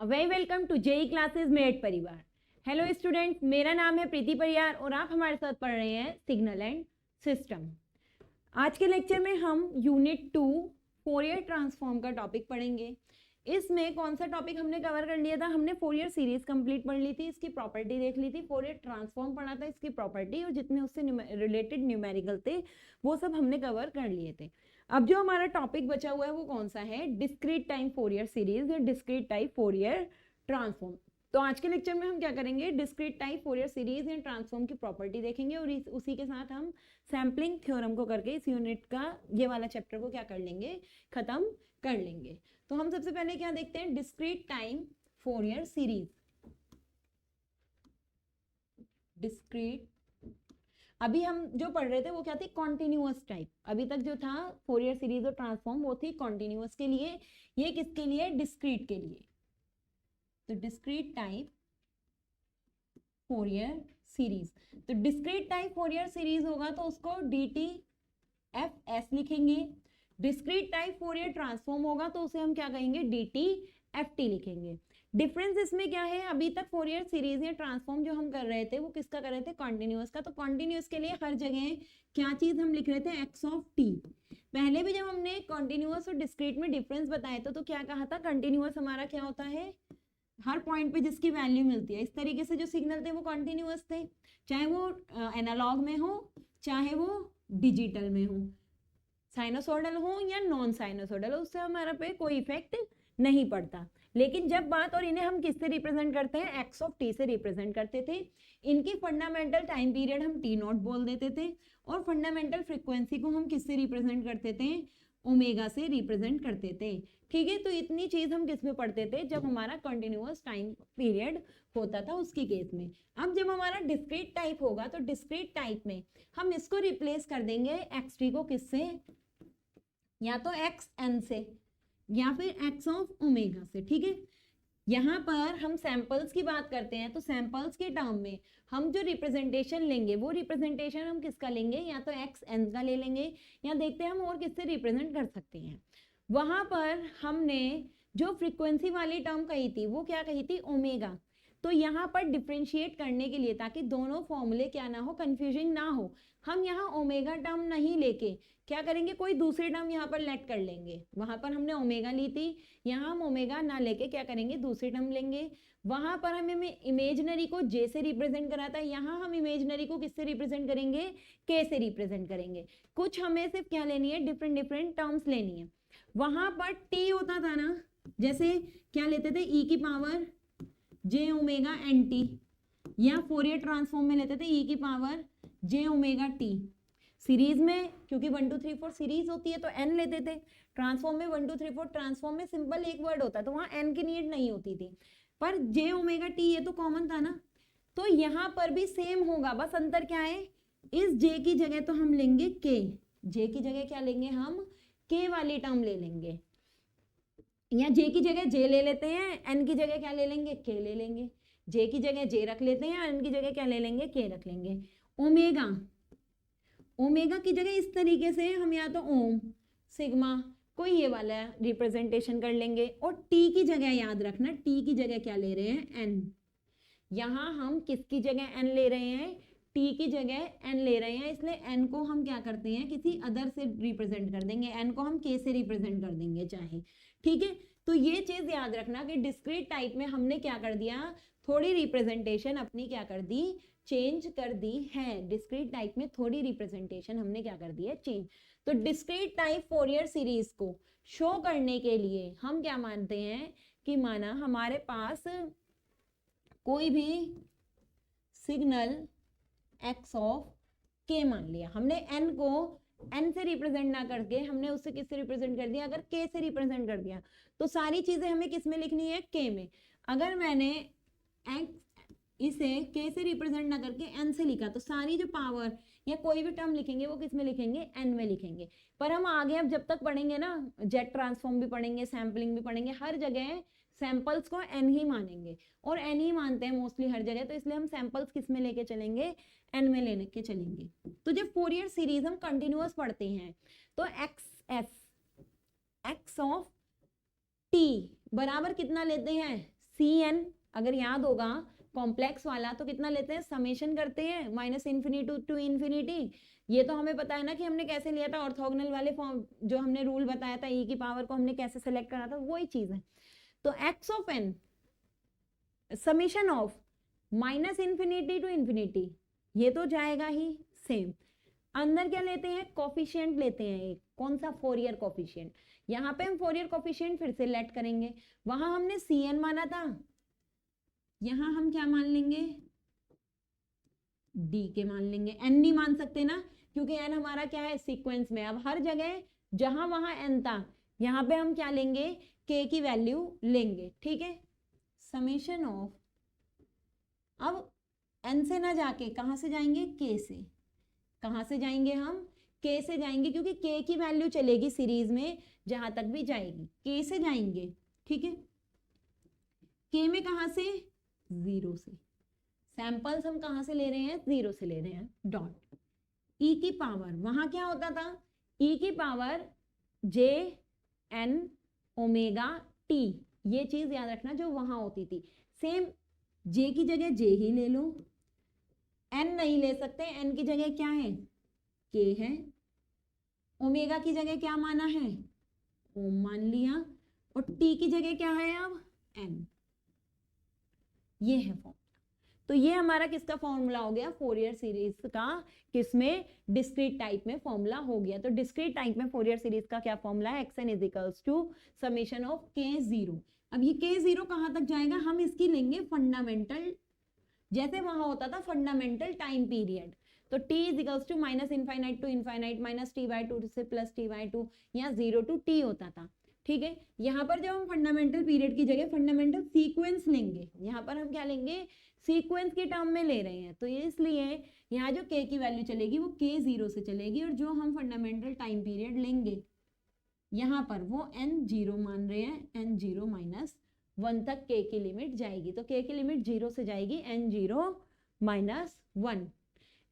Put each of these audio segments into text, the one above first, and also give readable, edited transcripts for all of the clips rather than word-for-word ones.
Very welcome to JE classes mate परिवार। Hello student, मेरा नाम है प्रीति परियार और आप हमारे साथ पढ़ रहे हैं सिग्नल एंड सिस्टम। आज के लेक्चर में हम यूनिट 2 फोरियर ट्रांसफॉर्म का टॉपिक पढ़ेंगे। इसमें कौन सा टॉपिक हमने कवर कर लिया था? हमने फोरियर सीरीज कंप्लीट पढ़ ली थी, इसकी प्रॉपर्टी देख ली थी, फोरियर ट्रांसफॉर्म पढ़ा था, इसकी प्रॉपर्टी और जितने उससे रिलेटेड न्यूमेरिकल थे वो सब हमने कवर कर लिए थे। अब जो हमारा टॉपिक बचा हुआ है वो कौन सा है? डिस्क्रीट टाइम फोरियर सीरीज या डिस्क्रीट टाइम फोरियर ट्रांसफॉर्म। तो आज के लेक्चर में हम क्या करेंगे? डिस्क्रीट टाइम फोरियर सीरीज या ट्रांसफॉर्म की प्रॉपर्टी देखेंगे और उसी के साथ हम सैम्पलिंग थ्योरम को करके इस यूनिट का ये वाला चैप्टर को क्या कर लेंगे? खत्म कर लेंगे। तो हम सबसे पहले क्या देखते हैं? Discrete time Fourier series. Discrete, अभी हम जो पढ़ रहे थे वो क्या थी? Continuous type. अभी तक जो था फोरियर सीरीज और ट्रांसफॉर्म वो थी कॉन्टिन्यूअस के लिए, ये किसके लिए? डिस्क्रीट के लिए। तो डिस्क्रीट टाइप फोरियर सीरीज, तो डिस्क्रीट टाइप फोरियर सीरीज होगा तो उसको DTFS लिखेंगे। डिस्क्रीट टाइप फोरियर ट्रांसफॉर्म होगा तो उसे हम क्या कहेंगे? DTFT लिखेंगे। डिफरेंस इसमें क्या है? अभी तक फोरियर सीरीज या ट्रांसफॉर्म जो हम कर रहे थे वो किसका कर रहे थे? कॉन्टिन्यूअस का। तो कॉन्टिन्यूअस के लिए हर जगह क्या चीज हम लिख रहे थे? x of t। पहले भी जब हमने कॉन्टिन्यूअस और डिस्क्रीट में डिफरेंस बताए थे तो क्या कहा था? कंटिन्यूअस हमारा क्या होता है? हर पॉइंट पे जिसकी वैल्यू मिलती है। इस तरीके से जो सिग्नल थे वो कॉन्टिन्यूअस थे, चाहे वो एनालॉग में हो चाहे वो डिजिटल में हो, साइनोसोडल हो या नॉन साइनोसोडल, उससे हमारा पे कोई इफेक्ट नहीं पड़ता। लेकिन जब बात, और इन्हें हम किससे रिप्रेजेंट करते हैं? एक्स ऑफ टी से रिप्रेजेंट करते थे। इनकी फंडामेंटल टाइम पीरियड हम टी नॉट बोल देते थे और फंडामेंटल फ्रीक्वेंसी को हम किससे रिप्रेजेंट करते थे? ओमेगा से रिप्रेजेंट करते थे। ठीक है, तो इतनी चीज हम किस में पढ़ते थे? जब हमारा कंटिन्यूअस टाइम पीरियड होता था उसकी केस में। अब जब हमारा डिस्क्रीट टाइप होगा तो डिस्क्रीट टाइप में हम इसको रिप्लेस कर देंगे एक्स टी को किससे? या तो एक्स एन से या फिर एक्स ऑफ ओमेगा से। ठीक है, यहाँ पर हम सैंपल्स की बात करते हैं तो सैंपल्स के टर्म में हम जो रिप्रेजेंटेशन लेंगे वो रिप्रेजेंटेशन हम किसका लेंगे? या तो एक्स एन का ले लेंगे या देखते हैं हम और किससे रिप्रेजेंट कर सकते हैं। वहां पर हमने जो फ्रीक्वेंसी वाली टर्म कही थी वो क्या कही थी? ओमेगा। तो यहाँ पर डिफ्रेंशिएट करने के लिए, ताकि दोनों फॉर्मूले क्या ना हो, कंफ्यूजिंग ना हो, हम यहाँ ओमेगा टर्म नहीं लेके क्या करेंगे? कोई दूसरी टर्म यहाँ पर लेट कर लेंगे। वहां पर हमने ओमेगा ली थी, यहाँ हम ओमेगा ना लेके क्या करेंगे? दूसरी टर्म लेंगे। वहां पर हमें इमेजनरी को जे से रिप्रेजेंट करा था, यहाँ हम इमेजनरी को किससे रिप्रेजेंट करेंगे? के से रिप्रेजेंट करेंगे। कुछ हमें सिर्फ क्या लेनी है? डिफरेंट डिफरेंट टर्म्स लेनी है। वहां पर टी होता था ना, जैसे क्या लेते थे? ई की पावर जे ओमेगा एन टी, या फोरियर ट्रांसफॉर्म में लेते थे ई की पावर जे ओमेगा टी। सीरीज में क्योंकि 1 2 3 4 सीरीज होती है तो n लेते थे। ट्रांसफॉर्म में 1 2 3 4 ट्रांसफॉर्म में सिंपल एक वर्ड होता है तो वहां n की नीड नहीं होती थी, पर जे ओमेगा टी ये तो कॉमन था ना। तो यहाँ पर भी सेम होगा, बस अंतर क्या है? इस j की जगह तो हम लेंगे k, j की जगह क्या लेंगे? हम k वाली टर्म ले लेंगे, या j की जगह j ले लेते हैं, n की जगह क्या ले लेंगे? k ले लेंगे। j की जगह j रख लेते हैं, n की जगह क्या ले लेंगे? k रख लेंगे। ओमेगा, ओमेगा की जगह इस तरीके से हम या तो ओम, सिग्मा, कोई ये वाला रिप्रेजेंटेशन कर लेंगे। और टी की जगह याद रखना, टी की जगह क्या ले रहे हैं? एन। यहाँ हम किसकी जगह एन ले रहे हैं? टी की जगह एन ले रहे हैं, इसलिए एन को हम क्या करते हैं? किसी अदर से रिप्रेजेंट कर देंगे, एन को हम के से रिप्रेजेंट कर देंगे चाहे। ठीक है, तो ये चीज याद रखना कि डिस्क्रीट टाइप में हमने क्या कर दिया? थोड़ी रिप्रेजेंटेशन अपनी क्या कर दी? चेंज कर दी है। डिस्क्रीट टाइप में थोड़ी रिप्रेजेंटेशन हमने क्या कर दी है? चेंज। तो डिस्क्रीट टाइप फोरियर सीरीज को शो करने के लिए हम क्या मानते हैं? कि माना हमारे पास कोई भी सिग्नल x ऑफ k मान लिया, हमने n को n से रिप्रेजेंट ना करके हमने उससे किससे रिप्रेजेंट कर दिया? अगर k से रिप्रेजेंट कर दिया तो सारी चीजें हमें किस में लिखनी है? k में। अगर मैंने x इसे k से रिप्रेजेंट ना करके n से लिखा तो सारी जो पावर या कोई भी टर्म लिखेंगे वो किस में लिखेंगे? n में लिखेंगे। पर हम आगे अब जब तक पढ़ेंगे ना, जेट ट्रांसफॉर्म भी पढ़ेंगे, सैम्पलिंग भी पढ़ेंगे, हर जगह सैंपल्स को n ही मानेंगे और n ही मानते हैं मोस्टली हर जगह, तो इसलिए हम सैंपल्स किस में लेके चलेंगे? n में लेने के चलेंगे। तो जब फोरियर सीरीज हम कंटिन्यूअस पढ़ते हैं तो एक्स ऑफ टी बराबर कितना लेते हैं? Cn अगर याद होगा कॉम्प्लेक्स वाला तो कितना लेते हैं, समेशन करते हैं माइनस इन्फिनिटी टू इन्फिनिटी। ये तो हमें पता है ना कि हमने कैसे लिया था, ऑर्थोगोनल वाले फॉर्म जो हमने रूल बताया था, e की पावर को हमने कैसे सेलेक्ट करा था, वही चीज है। तो x of n summation of minus infinity to infinity, ये तो जाएगा ही सेम। अंदर क्या लेते हैं, कोफिशिएंट लेते हैं एक, कौन सा, फोरियर कोफिशिएंट। यहाँ पे हम फोरियर कोफिशिएंट फिर से लेट करेंगे, वहां हमने Cn माना था, यहां हम क्या मान लेंगे, डी के मान लेंगे। एन नहीं मान सकते ना, क्योंकि एन हमारा क्या है, सीक्वेंस में। अब हर जगह जहां वहां एन था, यहां पे हम क्या लेंगे, के की वैल्यू लेंगे, ठीक है। समेशन ऑफ, अब एन से ना जाके कहां से जाएंगे, के से। कहां से जाएंगे हम, के से जाएंगे, क्योंकि के की वैल्यू चलेगी सीरीज में जहां तक भी जाएगी, के से जाएंगे, ठीक है। के में कहां से, जीरो से। सैंपल्स हम कहां से ले रहे हैं, जीरो से ले रहे हैं, डॉट। ई की पावर, वहां क्या होता था, ई की power j n omega t, ये चीज याद रखना जो वहां होती थी। सेम जे की जगह जे ही ले लो, एन नहीं ले सकते, एन की जगह क्या है, के है। ओमेगा की जगह क्या माना है, ओम मान लिया, और टी की जगह क्या है अब, एन। ये है फॉर्मूला। तो ये हमारा किसका फॉर्मूला हो गया, फोरियर सीरीज का, किसमें, डिस्क्रीट टाइप में फॉर्मूला हो गया। तो डिस्क्रीट टाइप में फोरियर सीरीज का क्या फॉर्मूला है, x n is equals to summation of k zero. अब ये के जीरो कहां तक जाएगा, हम इसकी लेंगे फंडामेंटल, जैसे वहां होता था फंडामेंटल टाइम पीरियड। तो t is equals to minus infinite to infinite minus t/2 से प्लस t/2, या 0 टू t होता था, ठीक है। यहाँ पर जब हम फंडामेंटल पीरियड की जगह फंडामेंटल सीक्वेंस लेंगे, यहाँ पर हम क्या लेंगे, सीक्वेंस के टर्म में ले रहे हैं, तो ये इसलिए यहाँ जो k की वैल्यू चलेगी वो k जीरो से चलेगी, और जो हम फंडामेंटल टाइम पीरियड लेंगे यहाँ पर वो n0 मान रहे हैं, n0 माइनस 1 तक k की लिमिट जाएगी। तो k की लिमिट 0 से जाएगी n0 माइनस 1।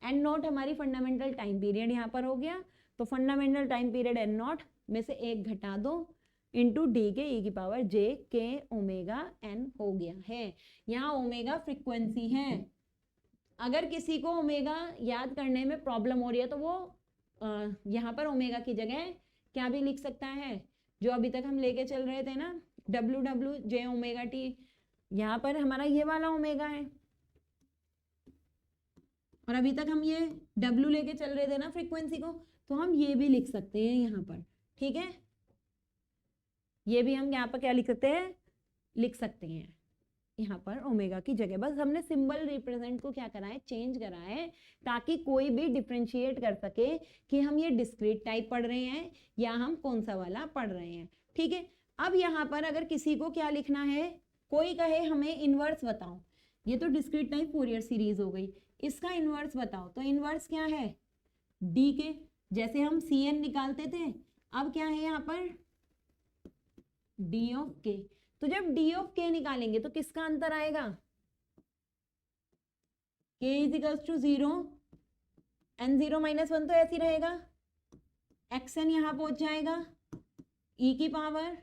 एन नॉट हमारी फंडामेंटल टाइम पीरियड यहाँ पर हो गया, तो fundamental time period n naught में से एक घटा दो, इंटू डी के ई की पावर जे के ओमेगा एन हो गया है। यहाँ ओमेगा फ्रीक्वेंसी है। अगर किसी को ओमेगा याद करने में प्रॉब्लम हो रही है तो वो यहाँ पर ओमेगा की जगह क्या भी लिख सकता है, जो अभी तक हम लेके चल रहे थे ना, W W J omega T. यहाँ पर हमारा ये वाला ओमेगा है, और अभी तक हम ये W लेके चल रहे थे ना फ्रीक्वेंसी को, तो हम ये भी लिख सकते हैं यहाँ पर, ठीक है। ये भी हम यहाँ पर क्या लिख सकते हैं, लिख सकते हैं यहाँ पर ओमेगा की जगह। बस हमने सिंबल रिप्रेजेंट को क्या करा है, चेंज करा है, ताकि कोई भी डिफरेंशिएट कर सके कि हम ये डिस्क्रीट टाइप पढ़ रहे हैं या हम कौन सा वाला पढ़ रहे हैं, ठीक है। अब यहाँ पर अगर किसी को क्या लिखना है, कोई कहे हमें इनवर्स बताओ, ये तो डिस्क्रीट टाइप फोरियर सीरीज हो गई, इसका इनवर्स बताओ, तो इनवर्स क्या है, डी के, जैसे हम Cn निकालते थे, अब क्या है यहाँ पर डी ऑफ के। तो जब डी ऑफ के निकालेंगे तो किसका अंतर आएगा, k is equals to 0, n0 minus 1 तो ऐसे ही रहेगा, xn यहाँ पहुंच जाएगा e की पावर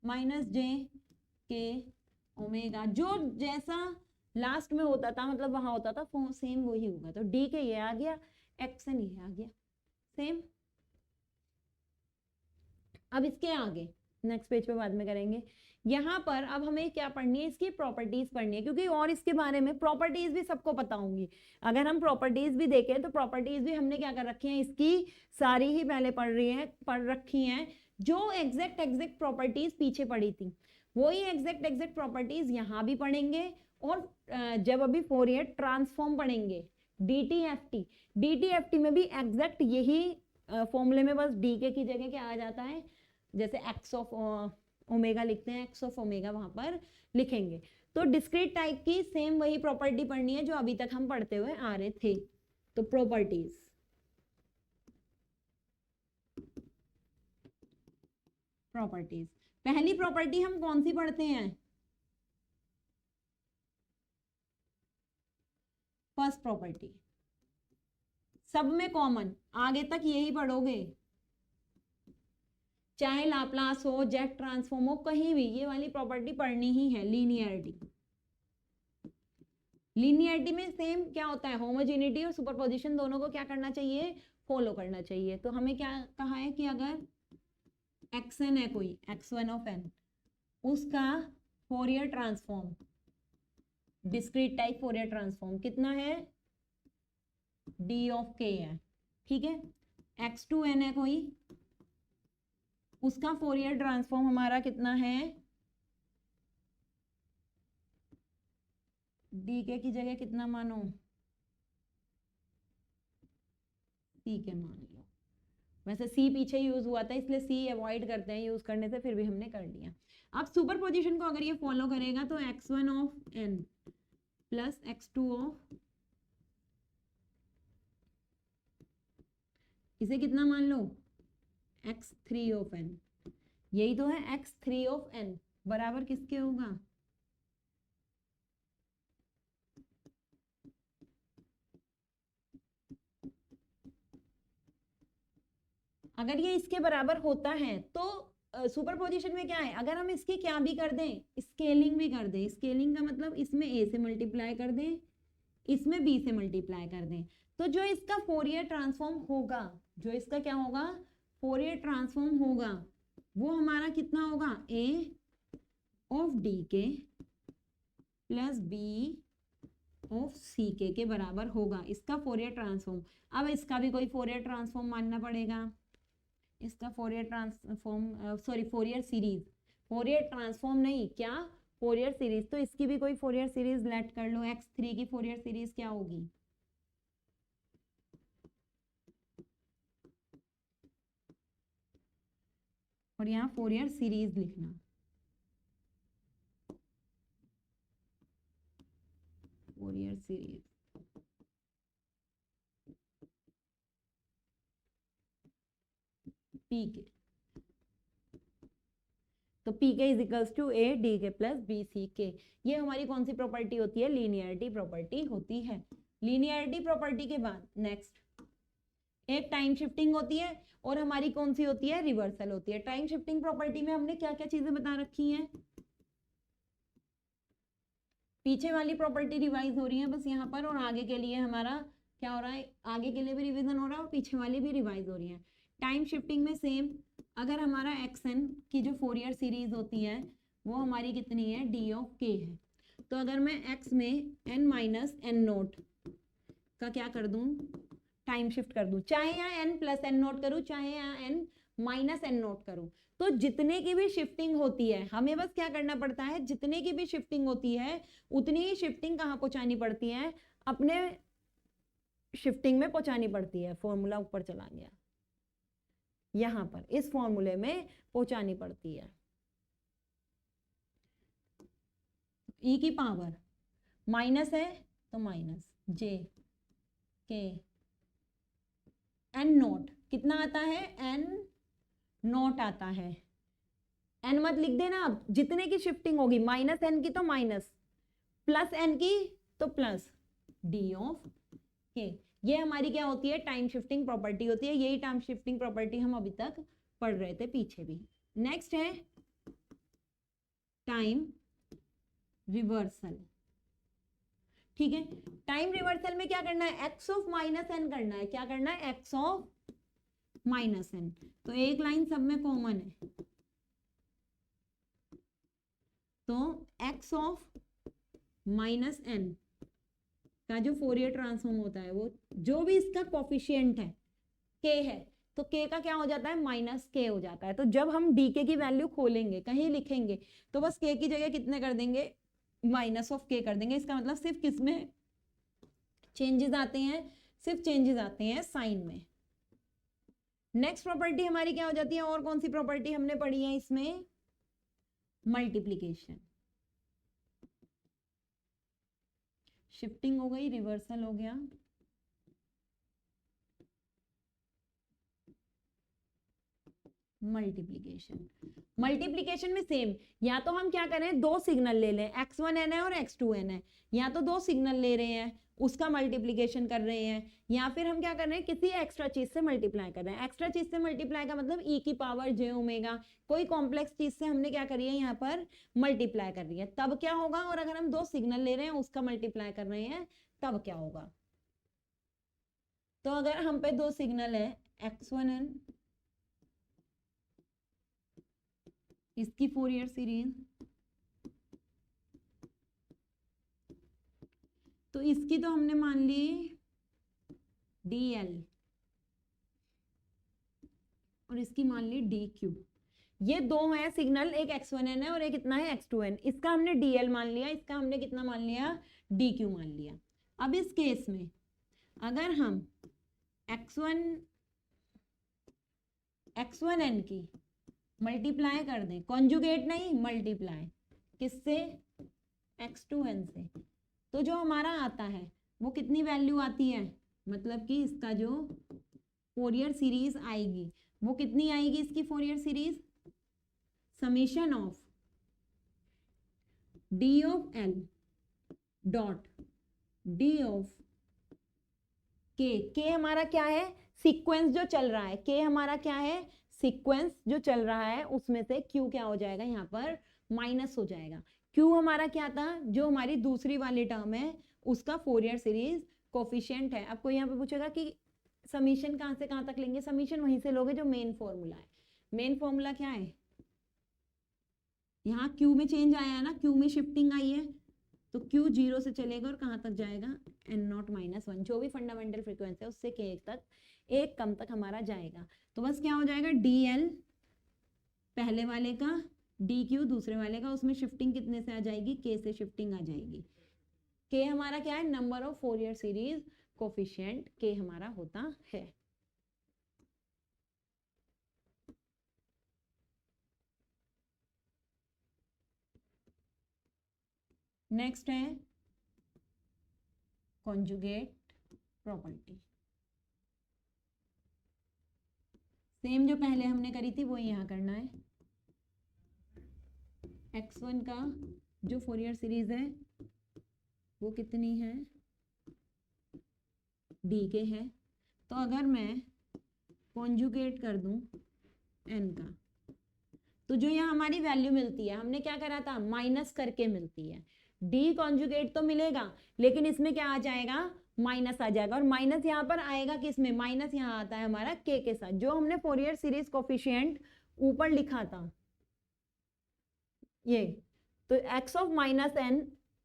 माइनस जे के ओमेगा, जो जैसा लास्ट में होता था, मतलब वहां होता था सेम वही होगा। तो डी के ये आ गया, xn ये आ गया सेम। अब इसके आगे नेक्स्ट पेज पे बाद में करेंगे। यहाँ पर अब हमें क्या पढ़नी है, इसकी प्रॉपर्टीज पढ़नी है, क्योंकि और इसके बारे में प्रॉपर्टीज भी सबको पता होंगी। अगर हम प्रॉपर्टीज भी देखें तो प्रॉपर्टीज भी हमने क्या कर रखी है, इसकी सारी ही पहले पढ़ रखी हैं। जो एग्जैक्ट प्रॉपर्टीज पीछे पढ़ी थी वही एग्जैक्ट प्रॉपर्टीज यहाँ भी पढ़ेंगे, और जब अभी फोरियर ट्रांसफॉर्म पढ़ेंगे DT-FT में भी एग्जैक्ट यही फॉर्मूले में बस डी के की जगह क्या आ जाता है, जैसे एक्स ऑफ ओमेगा लिखते हैं, एक्स ऑफ ओमेगा वहां पर लिखेंगे। तो डिस्क्रीट टाइप की सेम वही प्रॉपर्टी पढ़नी है जो अभी तक हम पढ़ते हुए आ रहे थे। तो प्रॉपर्टीज पहली प्रॉपर्टी हम कौन सी पढ़ते हैं, फर्स्ट प्रॉपर्टी, सब में कॉमन, आगे तक यही पढ़ोगे। चाहे लाप्लास हो, जेट ट्रांसफॉर्म हो, कहीं भी ये वाली प्रॉपर्टी पढ़नी ही है, लीनियरिटी। लीनियरिटी में सेम क्या होता है, होमोजेनिटी और सुपरपोजिशन दोनों को क्या करना चाहिए, फॉलो करना चाहिए। तो हमें क्या कहा है कि अगर xn है कोई, x1 ऑफ n, उसका Fourier transform, discrete type Fourier transform कितना है, d ऑफ k है, ठीक है। x2n है कोई, उसका फोरियर ट्रांसफॉर्म हमारा कितना है, डी की जगह कितना मानो, सी के मान लो। वैसे सी पीछे यूज हुआ था इसलिए सी अवॉइड करते हैं यूज करने से, फिर भी हमने कर लिया। अब सुपर पोजिशन को अगर ये फॉलो करेगा तो x1 of n plus x2 of, इसे कितना मान लो, x3 ऑफ n, यही तो है x3 ऑफ n बराबर किसके होगा, अगर ये इसके बराबर होता है तो सुपरपोजिशन में क्या है, अगर हम इसकी क्या भी कर दें, स्केलिंग भी कर दें, स्केलिंग का मतलब इसमें a से मल्टीप्लाई कर दें, इसमें b से मल्टीप्लाई कर दें, तो जो इसका फोरियर ट्रांसफॉर्म होगा, जो इसका क्या होगा, फोरियर ट्रांसफॉर्म होगा, वो हमारा कितना होगा, a of D k plus B of सी के बराबर होगा इसका फोरियर ट्रांसफॉर्म। अब इसका भी कोई फोरियर ट्रांसफॉर्म मानना पड़ेगा, इसका Fourier transform, sorry Fourier series, Fourier transform नहीं, क्या फोरियर सीरीज, तो इसकी भी कोई फोरियर सीरीज लेट कर लो, x3 की फोरियर सीरीज क्या होगी, और यहाँ फोरियर सीरीज लिखना, फोरियर सीरीज, पी के, तो p k is equals to a d k plus b c k. ये हमारी कौन सी प्रॉपर्टी होती है, लीनियरिटी प्रॉपर्टी होती है। लीनियरिटी प्रॉपर्टी के बाद नेक्स्ट एक टाइम शिफ्टिंग होती है और हमारी कौन सी होती है, रिवर्सल होती है। टाइम शिफ्टिंग प्रॉपर्टी में हमने क्या क्या चीजें बता रखी हैं, पीछे वाली प्रॉपर्टी रिवाइज हो रही है बस यहाँ पर, और आगे के लिए हमारा क्या हो रहा है, आगे के लिए भी रिवीजन हो रहा है और पीछे वाली भी रिवाइज हो रही है। टाइम शिफ्टिंग में सेम, अगर हमारा xn की जो फोरियर सीरीज होती है वो हमारी कितनी है, d ऑफ k है, तो अगर मैं x में n माइनस एन नोट का क्या कर दूं, टाइम शिफ्ट कर दूं, चाहे यहाँ n प्लस एन नोट करूं, चाहे यहाँ n माइनस एन नोट करूं, तो जितने की भी शिफ्टिंग होती है हमें बस क्या करना पड़ता है, जितने की भी शिफ्टिंग होती है उतनी ही शिफ्टिंग कहाँ पहुंचानी पड़ती है, अपने शिफ्टिंग में पहुंचानी पड़ती है। फॉर्मूला ऊपर चला गया, यहां पर इस फॉर्मूले में पहुंचानी पड़ती है। ई की पावर माइनस है तो माइनस जे के एन नोट कितना आता है, एन नोट आता है, एन मत लिख देना, अब जितने की शिफ्टिंग होगी, माइनस एन की तो माइनस, प्लस एन की तो प्लस, डी ऑफ के। ये हमारी क्या होती है, टाइम शिफ्टिंग प्रॉपर्टी होती है। यही टाइम शिफ्टिंग प्रॉपर्टी हम अभी तक पढ़ रहे थे पीछे भी। नेक्स्ट है टाइम रिवर्सल, ठीक है। टाइम रिवर्सल में क्या करना है, एक्स ऑफ माइनस एन करना है, क्या करना है, एक्स ऑफ माइनस एन, तो एक लाइन सब में कॉमन है, तो एक्स ऑफ माइनस एन का जो फोरियर ट्रांसफॉर्म होता है, वो जो भी इसका कोफिशिएंट है के है, तो के का क्या हो जाता है, माइनस के हो जाता है। तो जब हम डी के की वैल्यू खोलेंगे, कहीं लिखेंगे, तो बस के की जगह कितने कर देंगे, माइनस ऑफ के कर देंगे। इसका मतलब सिर्फ किसमें चेंजेस आते हैं, सिर्फ चेंजेस आते हैं साइन में। नेक्स्ट प्रॉपर्टी हमारी क्या हो जाती है, और कौन सी प्रॉपर्टी हमने पढ़ी है इसमें, मल्टीप्लीकेशन। शिफ्टिंग हो गई, रिवर्सल हो गया, मल्टीप्लीकेशन। मल्टीप्लीकेशन में सेम, या तो हम क्या करें, दो सिग्नल ले लें, x1n है और x2n है, या तो दो सिग्नल ले रहे हैं उसका मल्टीप्लीकेशन कर रहे हैं, या फिर हम क्या कर रहे हैं, किसी एक्स्ट्रा चीज से मल्टीप्लाई कर रहे हैं। एक्स्ट्रा चीज से मल्टीप्लाई का मतलब e की पावर j ओमेगा, कोई कॉम्प्लेक्स चीज से हमने क्या करी है, यहाँ पर मल्टीप्लाई कर रही है, तब क्या होगा। और अगर हम दो सिग्नल ले रहे हैं उसका मल्टीप्लाई कर रहे हैं तब क्या होगा। तो अगर हम पे दो सिग्नल है x1n, इसकी फोरियर सीरीज, तो इसकी तो हमने मान ली dl और इसकी मान ली dq। ये दो है सिग्नल, एक x1n है और एक कितना है x2n। इसका हमने dl मान लिया, इसका हमने कितना मान लिया, dq मान लिया। अब इस केस में अगर हम x1n की मल्टीप्लाई कर दें, कॉन्जुगेट नहीं मल्टीप्लाई, किससे, x2n से, तो जो हमारा आता है वो कितनी वैल्यू आती है, मतलब कि इसका जो फोरियर सीरीज आएगी वो कितनी आएगी, इसकी Fourier series summation of d of l dot d of k हमारा क्या है, सीक्वेंस जो चल रहा है, k हमारा क्या है, सीक्वेंस जो चल रहा है, उसमें से q क्या हो जाएगा, यहाँ पर माइनस हो जाएगा। q हमारा क्या था, जो हमारी दूसरी वाली टर्म है उसका फोरियर सीरीज कोफिशिएंट है। आपको यहाँ पे पूछेगा कि समीशन कहां से कहां तक लेंगे, समीशन वहीं से लोगे जो मेन फॉर्मूला है। मेन फॉर्मूला क्या है, यहाँ q में चेंज आया है ना, q में शिफ्टिंग आई है, तो q 0 से चलेगा और कहां तक जाएगा, n0-1, जो भी फंडामेंटल फ्रीक्वेंसी है उससे k तक, एक कम तक हमारा जाएगा। तो बस क्या हो जाएगा, dl पहले वाले का, dq दूसरे वाले का, उसमें शिफ्टिंग कितने से आ जाएगी, k से शिफ्टिंग आ जाएगी। k हमारा क्या है, number of Fourier series coefficient k हमारा होता है। नेक्स्ट है कॉन्जुगेट प्रॉपर्टी। सेम जो पहले हमने करी थी वो यहाँ करना है। x1 का जो फोरियर सीरीज है वो कितनी है, dk है। तो अगर मैं कॉन्जुगेट कर दूं n का, तो जो यहाँ हमारी वैल्यू मिलती है, हमने क्या करा था, माइनस करके मिलती है। d कॉन्जुगेट तो मिलेगा लेकिन इसमें क्या आ जाएगा, माइनस आ जाएगा। और माइनस यहाँ पर आएगा किसमें, माइनस यहाँ आता है हमारा k के साथ, जो हमने फोरियर सीरीज कोफिशिएंट ऊपर लिखा था ये। तो x ऑफ माइनस n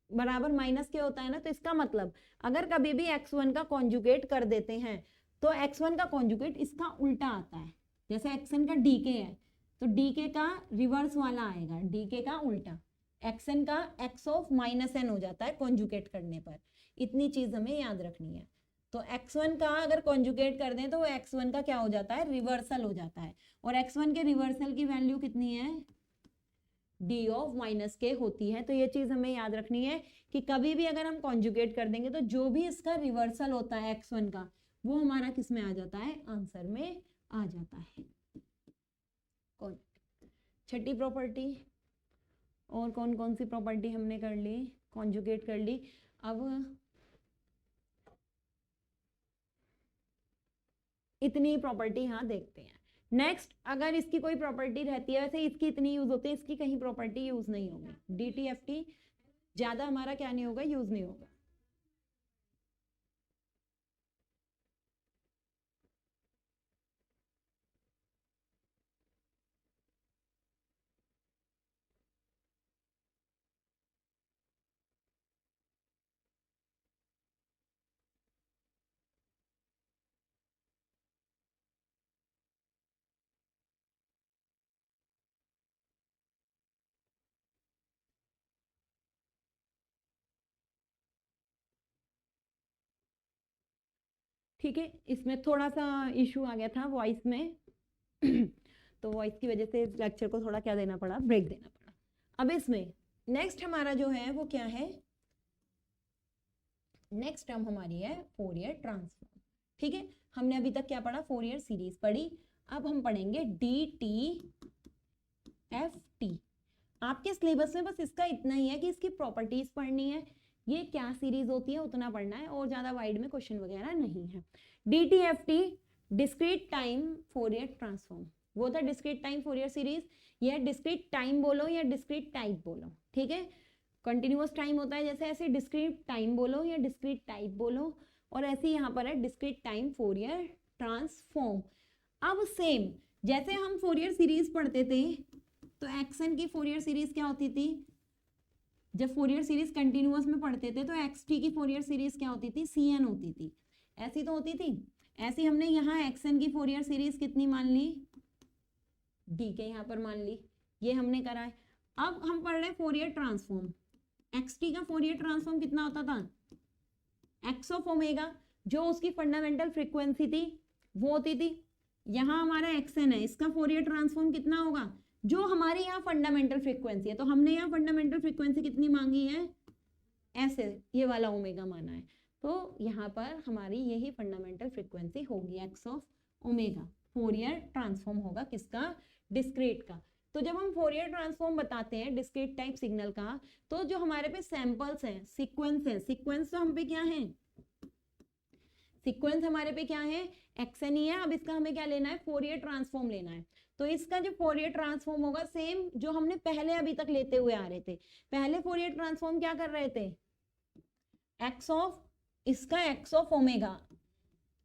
बराबर माइनस के होता है ना, तो इसका मतलब अगर कभी भी x1 का कॉन्जुगेट कर देते हैं तो x1 का कॉन्जुगेट इसका उल्टा आता है। जैसे xn का dk है तो dk का रिवर्स वाला आएगा, dk का उल्टा, xn का x ऑफ माइनस n हो जाता है कॉन्जुगेट करने पर। इतनी चीज हमें याद रखनी है। तो x1 का अगर कॉन्जुगेट कर दें तो वो x1 का क्या हो जाता है, रिवर्सल हो जाता है। और x1 के रिवर्सल की वैल्यू कितनी है, d ऑफ माइनस के होती है। तो ये चीज हमें याद रखनी है कि कभी भी अगर हम कॉन्जुगेट कर देंगे तो जो भी इसका रिवर्सल होता है x1 का, वो हमारा किस में आ जाता है, आंसर में आ जाता है। छठी प्रॉपर्टी, और कौन कौन सी प्रॉपर्टी हमने कर ली, कॉन्जुगेट कर ली। अब इतनी प्रॉपर्टी यहाँ देखते हैं। नेक्स्ट, अगर इसकी कोई प्रॉपर्टी रहती है, वैसे इसकी इतनी यूज होती है, इसकी कहीं प्रॉपर्टी यूज नहीं होगी, DTFT ज्यादा हमारा क्या नहीं होगा, यूज नहीं होगा। ठीक है, इसमें थोड़ा सा इशू आ गया था वॉइस में तो वॉइस की वजह से लेक्चर को थोड़ा क्या देना पड़ा, ब्रेक देना पड़ा। अब इसमें नेक्स्ट हमारा जो है वो क्या है, नेक्स्ट टर्म हमारी है फोरियर ट्रांसफॉर्म। ठीक है, हमने अभी तक क्या पढ़ा, फोरियर सीरीज पढ़ी। अब हम पढ़ेंगे डी टी एफ टी। आपके सिलेबस में बस इसका इतना ही है कि इसकी प्रॉपर्टीज पढ़नी है, ये क्या सीरीज होती है उतना पढ़ना है, और ज्यादा वाइड में क्वेश्चन वगैरह नहीं है। D T F T discrete time Fourier transform, वो था डिस्क्रीट टाइम फोरियर सीरीज। ये डिस्क्रीट टाइम बोलो या डिस्क्रीट टाइप बोलो, ठीक है। कंटिन्यूअस टाइम होता है जैसे, ऐसे डिस्क्रीट टाइम बोलो या डिस्क्रीट टाइप बोलो, और ऐसे यहाँ पर है डिस्क्रीट टाइम फोरियर ट्रांसफॉर्म। अब सेम जैसे हम फोरियर सीरीज पढ़ते थे, तो एक्सन की फोरियर सीरीज क्या होती थी, जब फोरियर सीरीज कंटिन्यूअस में पढ़ते थे तो एक्सटी की फोरियर सीरीज क्या होती थी, सी एन होती थी, ऐसी तो होती थी। ऐसी हमने यहाँ एक्सन की फोरियर सीरीज कितनी मान ली, डी के यहाँ पर मान ली, ये हमने करा है। अब हम पढ़ रहे हैं फोरियर ट्रांसफॉर्म। एक्सटी का फोरियर ट्रांसफॉर्म कितना होता था, एक्स ऑफ ओमेगा, जो उसकी फंडामेंटल फ्रीक्वेंसी थी वो होती थी। यहाँ हमारा एक्सन है, इसका फोरियर ट्रांसफॉर्म कितना होगा, जो हमारे यहाँ फंडामेंटल फ्रीक्वेंसी है, तो हमने यहाँ फंडामेंटल फ्रीक्वेंसी कितनी मांगी है, ऐसे ये वाला ओमेगा माना है, तो यहाँ पर हमारी यही फंडामेंटल फ्रीक्वेंसी होगी x of omega. Fourier transform होगा किसका, डिस्क्रीट का। तो जब हम फोरियर ट्रांसफॉर्म बताते हैं डिस्क्रीट टाइप सिग्नल का, तो जो हमारे पे सैंपल्स हैं, सीक्वेंस है, सीक्वेंस तो हम पे क्या है, सीक्वेंस हमारे पे क्या है, एक्सन ही है। अब इसका हमें क्या लेना है, फोरियर ट्रांसफॉर्म लेना है। तो इसका जो फोरियर ट्रांसफॉर्म होगा सेम जो हमने पहले अभी तक लेते हुए आ रहे थे। पहले फोरियर ट्रांसफॉर्म क्या कर रहे थे, एक्स ऑफ, इसका एक्स ऑफ ओमेगा,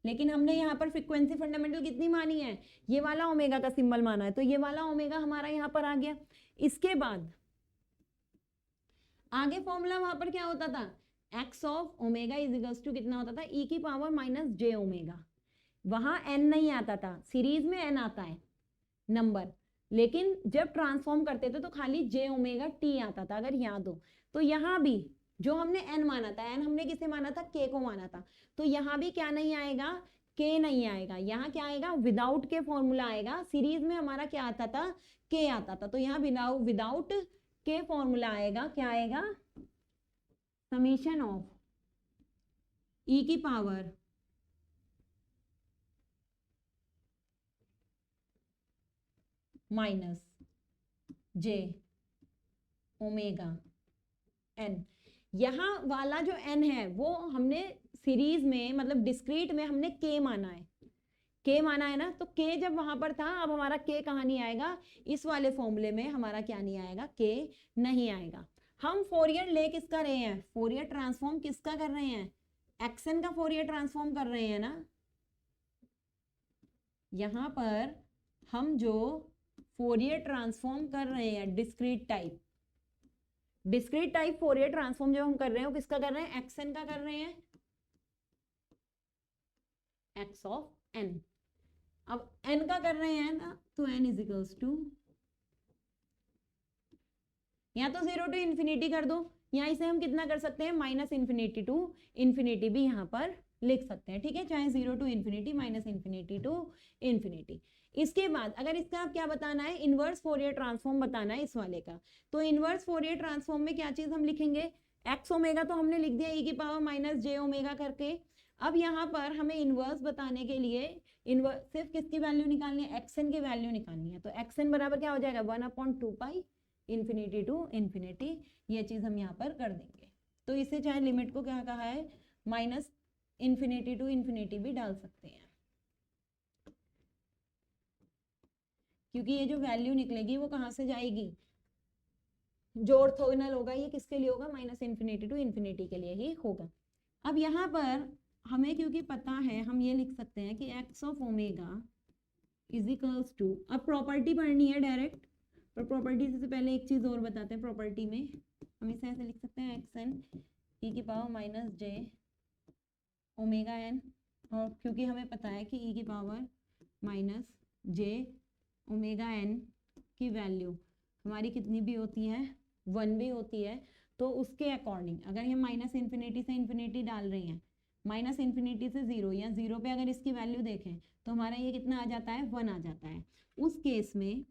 लेकिन हमने यहाँ पर फ्रीक्वेंसी फंडामेंटल कितनी मानी है, ये वाला ओमेगा का सिंबल माना है, तो ये वाला ओमेगा हमारा यहाँ पर आ गया। इसके बाद आगे फॉर्मूला वहां पर क्या होता था, x of omega is equals to कितना होता था, ई की पावर माइनस जे ओमेगा। वहां एन नहीं आता था, सीरीज में एन आता है नंबर, लेकिन जब ट्रांसफॉर्म करते थे तो खाली जे ओमेगा टी आता था, अगर याद हो। तो यहाँ भी जो हमने एन माना था, एन हमने किसे माना था, के को माना था, तो यहाँ भी क्या नहीं आएगा, के नहीं आएगा, यहाँ क्या आएगा, विदाउट के फॉर्मूला आएगा। सीरीज में हमारा क्या आता था, के आता था, तो यहाँ विदाउट के फॉर्मूला आएगा, क्या आएगा, समीशन ऑफ ई की power minus j omega N. यहाँ वाला जो एन है वो हमने सीरीज में, मतलब डिस्क्रीट में हमने के माना है, के माना है ना, तो के जब वहां पर था, अब हमारा के कहाँ नहीं आएगा, इस वाले फॉर्मूले में हमारा क्या नहीं आएगा, के नहीं आएगा। हम फोरियर ले किसका रहे हैं, फोरियर ट्रांसफॉर्म किसका कर रहे हैं, एक्सन का फोरियर ट्रांसफॉर्म कर रहे हैं ना। यहाँ पर हम जो फोरियर ट्रांसफॉर्म कर रहे हैं डिस्क्रीट टाइप फोरियर ट्रांसफॉर्म जो हम कर रहे हैं वो किसका कर रहे हैं, एक्सन का कर रहे हैं, एक्स ऑफ एन। अब एन का कर रहे हैं ना, तो एन इज इक्वल्स टू, या तो 0 टू इन्फिनिटी कर दो, या इसे हम कितना कर सकते हैं, माइनस इन्फिनिटी टू इन्फिनिटी भी यहाँ पर लिख सकते हैं, ठीक है, चाहे 0 to infinity, minus infinity to infinity. इसके बाद अगर इसका क्या बताना है, इनवर्स फोरियर ट्रांसफॉर्म बताना है इस वाले का, तो इनवर्स फोरियर ट्रांसफॉर्म में क्या चीज हम लिखेंगे, एक्स ओमेगा तो हमने लिख दिया ई की पावर माइनस जे ओमेगा करके। अब यहाँ पर हमें इनवर्स बताने के लिए इनवर्स सिर्फ किसकी वैल्यू निकालनी है, एक्सन की वैल्यू निकालनी है, तो एक्सन बराबर क्या हो जाएगा, 1/2 पाई इन्फिनिटी टू इन्फिनिटी, ये चीज हम यहाँ पर कर देंगे। तो इसे चाहे लिमिट को क्या कहा है, माइनस इन्फिनिटी टू इन्फिनिटी भी डाल सकते हैं, क्योंकि ये जो वैल्यू निकलेगी वो कहाँ से जाएगी, जो ऑर्थोगोनल होगा ये किसके लिए होगा, माइनस इन्फिनिटी टू इन्फिनिटी के लिए ही होगा। अब यहाँ पर हमें क्योंकि पता है, हम ये लिख सकते हैं कि x of omega is equals to, अब प्रॉपर्टी पढ़नी है डायरेक्ट, पर प्रॉपर्टी से पहले एक चीज और बताते हैं। प्रॉपर्टी में हम इसे ऐसे लिख सकते हैं, एक्स एन ई की power minus j omega N, और क्योंकि हमें पता है कि ई की power minus j omega N की वैल्यू हमारी कितनी भी होती है, 1 भी होती है, तो उसके अकॉर्डिंग अगर ये माइनस इन्फिनिटी से इन्फिनिटी डाल रही हैं, माइनस इन्फिनिटी से 0 या 0 पे अगर इसकी वैल्यू देखें तो हमारा ये कितना आ जाता है, 1 आ जाता है। उस केस में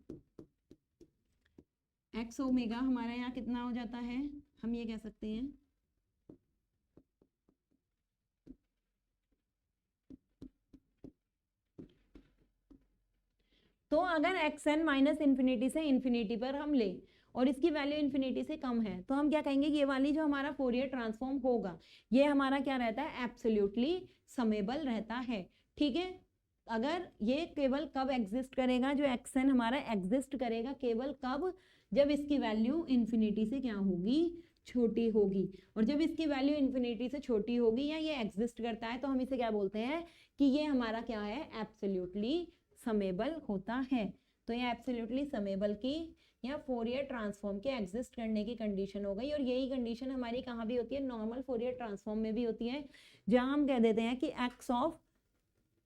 एक्स ओमेगा हमारा यहाँ कितना हो जाता है, हम ये कह सकते हैं अगर एक्स एन माइनस इन्फिनिटी से इन्फिनिटी पर हम ले और इसकी वैल्यू इन्फिनिटी से कम है तो हम क्या कहेंगे, ये वाली जो हमारा फोरियर ट्रांसफॉर्म होगा ये हमारा क्या रहता है, एब्सोल्युटली समेबल रहता है। ठीक है, अगर ये केवल कब एग्जिस्ट करेगा, जो एक्स एन हमारा एग्जिस्ट करेगा केवल कब, जब इसकी वैल्यू इन्फिनिटी से क्या होगी, छोटी होगी। और जब इसकी वैल्यू इन्फिनिटी से छोटी होगी या ये एग्जिस्ट करता है तो हम इसे क्या बोलते हैं कि ये हमारा क्या है, एब्सोल्युटली समेबल होता है। तो ये एब्सोल्युटली समेबल की या फोरियर ट्रांसफॉर्म के एग्जिस्ट करने की कंडीशन हो गई। और यही कंडीशन हमारी कहाँ भी होती है, नॉर्मल फोरियर ट्रांसफॉर्म में भी होती है, जहां हम कह देते हैं कि x of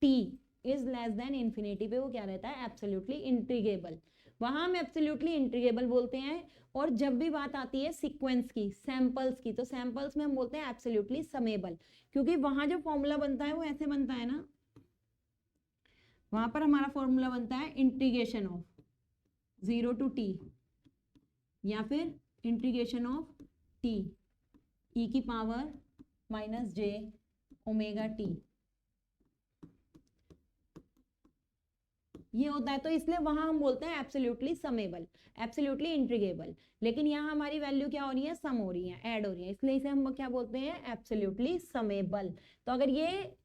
T is less then infinity पे वो क्या रहता है, एब्सोल्युटली इंटीग्रेबल। वहां हम एब्सोल्युटली इंटीग्रेबल बोलते हैं। और जब भी बात आती है सीक्वेंस की, सैंपल्स की, तो सैंपल्स में हम बोलते हैं एब्सोल्युटली समेबल, क्योंकि वहां जो फॉर्मूला बनता है वो ऐसे बनता है ना, वहां पर हमारा फॉर्मूला बनता है इंटीग्रेशन ऑफ 0 टू टी या फिर इंटीग्रेशन ऑफ टी ई की power minus j omega t, ये होता है। तो इसलिए वहां हम बोलते हैं एब्सोल्युटली समेबल, एब्सोल्युटली इंटीग्रेबल। लेकिन यहाँ हमारी वैल्यू क्या हो रही है, सम हो रही है, ऐड हो रही है, इसलिए इसे हम क्या बोलते हैं, एब्सोल्युटली समेबल। तो अगर ये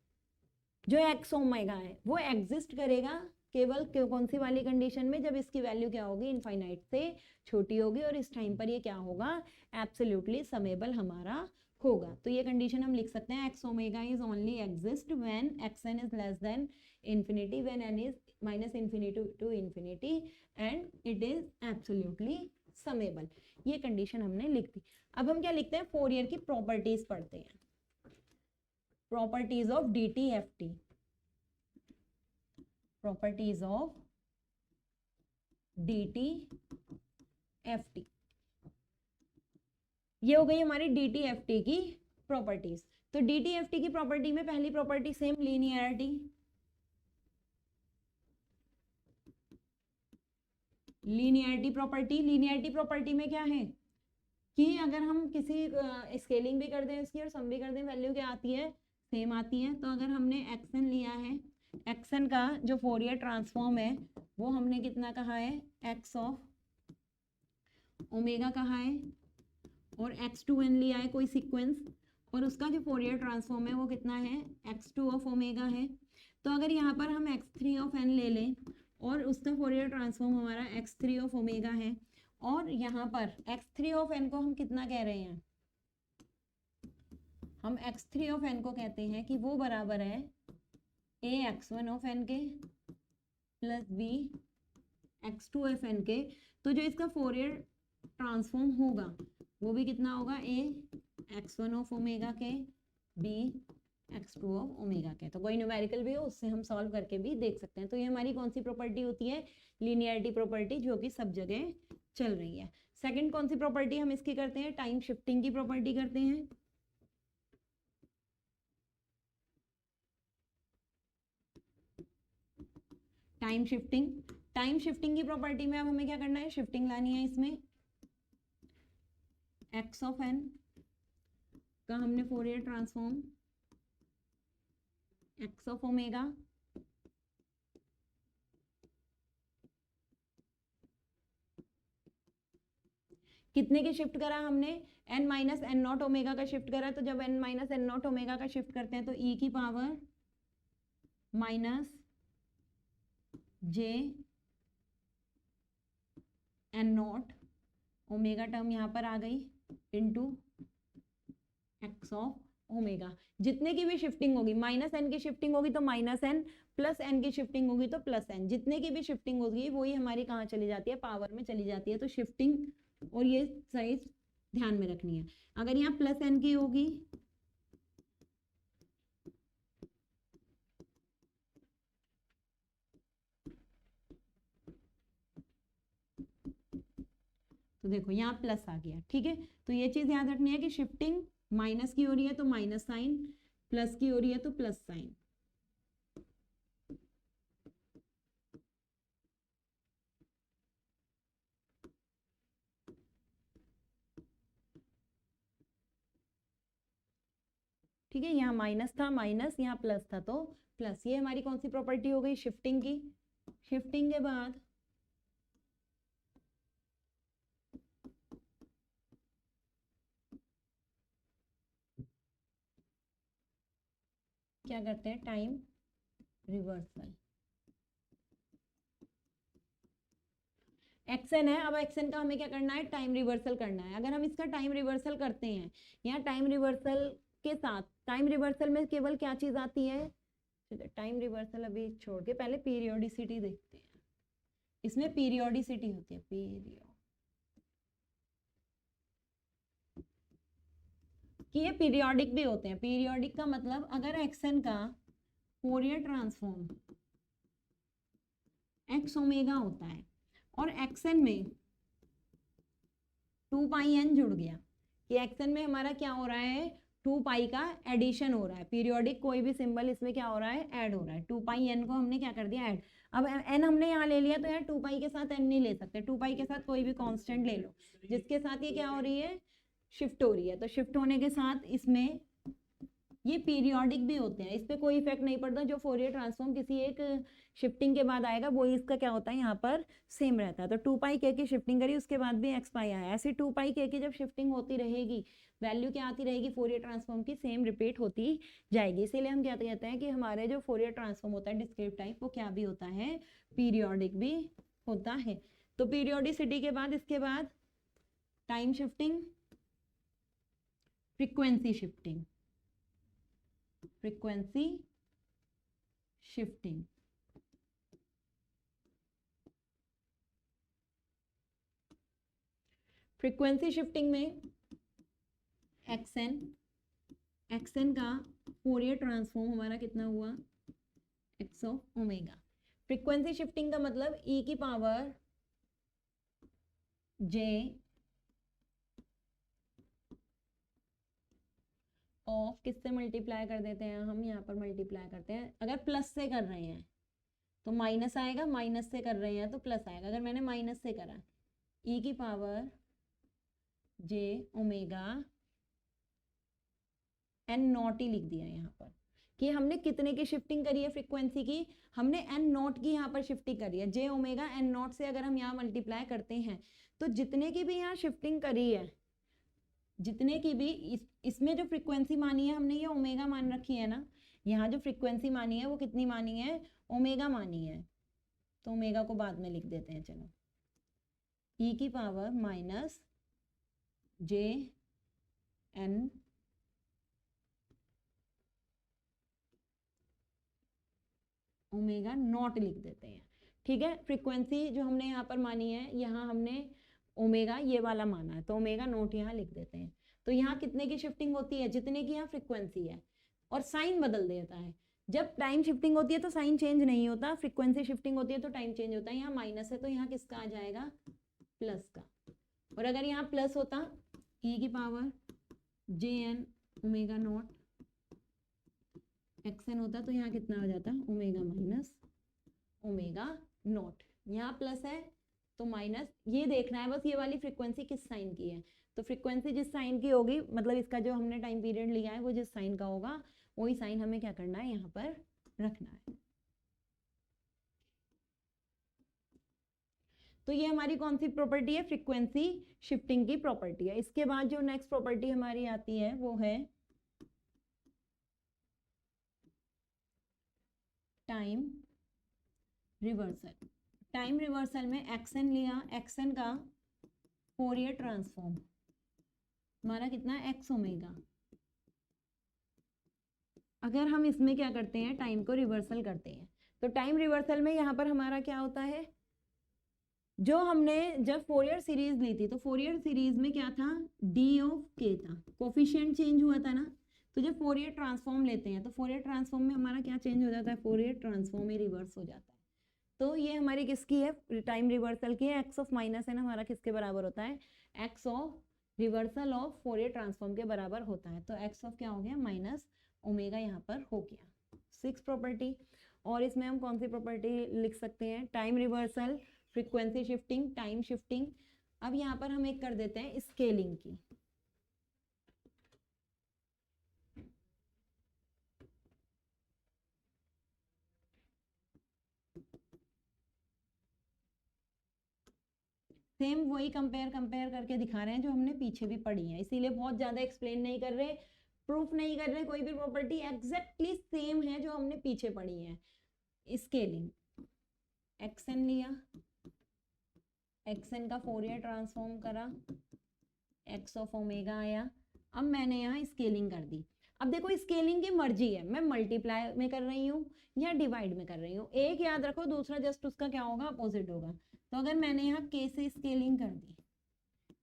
जो एक्स ओमेगा है वो एग्जिस्ट करेगा केवल कौन सी वाली कंडीशन में, जब इसकी वैल्यू क्या होगी, इनफाइनाइट से छोटी होगी, और इस टाइम पर ये क्या होगा, एब्सोल्युटली समेबल हमारा होगा। तो ये कंडीशन हम लिख सकते हैं, x omega is only exist when x n is less than infinity, when n is minus infinity to infinity and it is absolutely summable। ये कंडीशन हमने लिख दी। अब हम क्या लिखते हैं, फोरियर की प्रॉपर्टीज पढ़ते हैं, properties of dt ft, properties of dt ft, ये हो गई हमारी dt ft की प्रॉपर्टीज। तो dt ft की प्रॉपर्टी में पहली property same, linearity. Linearity property में क्या है कि अगर हम किसी स्केलिंग भी कर दें इसकी और सम भी कर दें, वैल्यू क्या आती है, सेम आती है। तो अगर हमने एक्सन लिया है, एक्सन का जो फोरियर ट्रांसफॉर्म है वो हमने कितना कहा है, एक्स ऑफ ओमेगा कहा है, और x2n लिया है कोई सीक्वेंस, और उसका जो फोरियर ट्रांसफॉर्म है वो कितना है, x2 ऑफ ओमेगा है। तो अगर यहाँ पर हम x3 ऑफ n ले लें और उसका फोरियर ट्रांसफॉर्म हमारा x3 ऑफ ओमेगा है, और यहाँ पर x3 ऑफ n को हम कितना कह रहे हैं, हम x3 ऑफ n को कहते हैं कि वो बराबर है a x1 ऑफ n के plus b x2 of n के। तो जो इसका फोरियर ट्रांसफॉर्म होगा वो भी कितना होगा, a x1 ऑफ ओमेगा के b x2 ऑफ ओमेगा के। तो कोई न्यूमेरिकल भी हो उससे हम सॉल्व करके भी देख सकते हैं। तो ये हमारी कौन सी प्रॉपर्टी होती है, लीनियरिटी प्रॉपर्टी, जो कि सब जगह चल रही है। सेकंड कौन सी प्रॉपर्टी हम इसकी करते हैं, टाइम शिफ्टिंग की प्रॉपर्टी करते हैं। टाइम शिफ्टिंग की प्रॉपर्टी में अब हमें क्या करना है, शिफ्टिंग लानी है। इसमें x ऑफ n का हमने Fourier transform x of omega कितने के शिफ्ट करा हमने, n minus n naught omega का शिफ्ट करा। तो जब n minus n naught omega का शिफ्ट करते हैं तो e की power minus j n naught omega term यहाँ पर आ गई इंटू एक्स ऑफ ओमेगा। जितने की भी शिफ्टिंग होगी, माइनस एन की शिफ्टिंग होगी तो माइनस एन, प्लस एन की शिफ्टिंग होगी तो प्लस एन, जितने की भी शिफ्टिंग होगी वही हमारी कहाँ चली जाती है, पावर में चली जाती है। तो शिफ्टिंग और ये साइज ध्यान में रखनी है। अगर यहाँ प्लस एन की होगी तो देखो यहाँ प्लस आ गया, ठीक है। तो ये चीज याद रखनी है कि शिफ्टिंग माइनस की हो रही है तो माइनस साइन, प्लस की हो रही है तो प्लस साइन। ठीक है, यहाँ माइनस था माइनस, यहाँ प्लस था तो प्लस। ये हमारी कौन सी प्रॉपर्टी हो गई, शिफ्टिंग की। शिफ्टिंग के बाद क्या करते हैं, टाइम रिवर्सल। एक्शन है, अब एक्शन का हमें क्या करना है, टाइम रिवर्सल करना है। अगर हम इसका टाइम रिवर्सल करते हैं, यहाँ टाइम रिवर्सल के साथ, टाइम रिवर्सल में केवल क्या चीज आती है, टाइम रिवर्सल अभी छोड़ के पहले पीरियोडिसिटी देखते हैं। इसमें पीरियोडिसिटी होती है, कि ये पीरियोडिक भी होते हैं। पीरियोडिक का मतलब अगर एक्शन का फोरियर ट्रांसफॉर्म एक्स ओमेगा होता है और एक्शन में 2 पाई एन जुड़ गया, कि एक्शन में हमारा क्या हो रहा है, 2 पाई का एडिशन हो रहा है। पीरियोडिक कोई भी सिंबल इसमें क्या हो रहा है, ऐड हो रहा है। 2 पाई एन को हमने क्या कर दिया, ऐड। अब एन हमने यहाँ ले लिया, तो यार 2 पाई के साथ एन नहीं ले सकते, 2 पाई के साथ कोई भी कांस्टेंट ले लो जिसके साथ ये क्या हो रही है, शिफ्ट हो रही है। तो शिफ्ट होने के साथ इसमें ये पीरियोडिक भी होते हैं, इस पर कोई इफेक्ट नहीं पड़ता। जो फोरियर ट्रांसफॉर्म किसी एक शिफ्टिंग के बाद आएगा वो इसका क्या होता है, यहाँ पर सेम रहता है। तो 2 पाई के की शिफ्टिंग करी, उसके बाद भी एक्स पाई आया। ऐसे 2 पाई के की जब शिफ्टिंग होती रहेगी, वैल्यू क्या आती रहेगी, फोरियर ट्रांसफॉर्म की सेम रिपीट होती जाएगी। इसीलिए हम क्या कहते हैं कि हमारे जो फोरियर ट्रांसफॉर्म होता है डिस्क्रीट टाइप, वो क्या भी होता है, पीरियोडिक भी होता है। तो पीरियोडिसिटी के बाद इसके बाद time shifting, frequency shifting, frequency shifting. Frequency shifting में एक्सन का फोरियर ट्रांसफॉर्म हमारा कितना हुआ, x of omega. Frequency shifting का मतलब e की पावर j ऑफ किससे मल्टीप्लाई कर देते हैं, हम यहाँ पर मल्टीप्लाई करते हैं। अगर प्लस से कर रहे हैं तो माइनस आएगा, माइनस से कर रहे हैं तो प्लस आएगा। अगर मैंने माइनस से करा, e की power j omega n naught ही लिख दिया यहाँ पर, कि हमने कितने की शिफ्टिंग करी है फ्रीक्वेंसी की, हमने एन नॉट की यहाँ पर शिफ्टिंग करी है। जे ओमेगा एन नॉट से अगर हम यहाँ मल्टीप्लाई करते हैं तो जितने की भी यहाँ शिफ्टिंग करी है, जितने की भी इसमें जो फ्रीक्वेंसी मानी है हमने, ये ओमेगा मान रखी है ना, यहाँ जो फ्रीक्वेंसी मानी है वो कितनी मानी है, ओमेगा मानी है। तो ओमेगा को बाद में लिख देते हैं, चलो, ई की power minus j n omega naught लिख देते हैं। ठीक है, फ्रीक्वेंसी जो हमने यहाँ पर मानी है, यहाँ हमने ओमेगा ये वाला माना है, तो ओमेगा नॉट यहाँ लिख देते हैं। तो यहाँ कितने की शिफ्टिंग होती है, जितने की यहाँ फ्रीक्वेंसी है, और साइन बदल देता है। जब टाइम शिफ्टिंग होती है तो साइन चेंज नहीं होता, फ्रीक्वेंसी शिफ्टिंग होती है तो टाइम चेंज होता है। यहाँ माइनस है तो यहाँ किसका आ जाएगा, प्लस का। और अगर यहाँ प्लस होता, e की power j n omega naught x n होता, तो यहाँ कितना हो जाता, ओमेगा माइनस ओमेगा नॉट। यहाँ प्लस है तो माइनस, ये देखना है बस ये वाली फ्रीक्वेंसी किस साइन की है। तो फ्रीक्वेंसी जिस साइन की होगी, मतलब इसका जो हमने टाइम पीरियड लिया है वो जिस साइन का होगा, वही साइन हमें क्या करना है, यहाँ पर रखना है। तो ये हमारी कौन सी प्रॉपर्टी है, फ्रीक्वेंसी शिफ्टिंग की प्रॉपर्टी है। इसके बाद जो नेक्स्ट प्रॉपर्टी हमारी आती है वो है टाइम रिवर्सल। टाइम रिवर्सल में एक्शन लिया, एक्शन का फोरियर ट्रांसफॉर्म हमारा कितना, एक्स ओमेगा। अगर हम इसमें क्या करते हैं, टाइम को रिवर्सल करते हैं, तो टाइम रिवर्सल में यहाँ पर हमारा क्या होता है, जो हमने जब फोरियर सीरीज ली थी, तो फोरियर सीरीज में क्या था, डी ऑफ के था, कोफिशिएंट चेंज हुआ था ना। तो जब फोरियर ट्रांसफॉर्म लेते हैं तो फोरियर ट्रांसफॉर्म में हमारा क्या चेंज हो जाता है, फोरियर ट्रांसफॉर्म ही रिवर्स हो जाता है। तो ये हमारी किसकी है, टाइम रिवर्सल की है। एक्स ऑफ माइनस एन हमारा किसके बराबर होता है, x of reversal of Fourier transform के बराबर होता है। तो एक्स ऑफ क्या हो गया, माइनस ओमेगा यहाँ पर हो गया। 6 प्रॉपर्टी। और इसमें हम कौन सी प्रॉपर्टी लिख सकते हैं, time reversal, frequency shifting, time shifting. अब यहाँ पर हम एक कर देते हैं स्केलिंग की। सेम वही कंपेयर करके दिखा रहे हैं जो हमने पीछे भी पढ़ी है, इसीलिए बहुत ज्यादा एक्सप्लेन नहीं कर रहे, प्रूफ नहीं कर रहे, कोई भी प्रॉपर्टी एग्जैक्टली सेम है जो हमने पीछे पढ़ी है। स्केलिंग, एक्सन लिया, एक्सन का फोरियर ट्रांसफॉर्म करा, एक्स ऑफ ओमेगा आया, अब मैंने यहाँ स्केलिंग कर दी। अब देखो स्केलिंग की मर्जी है, मैं मल्टीप्लाई में कर रही हूँ या डिवाइड में कर रही हूँ, एक याद रखो, दूसरा जस्ट उसका क्या होगा, अपोजिट होगा। तो अगर मैंने यहाँ के से स्केलिंग कर दी,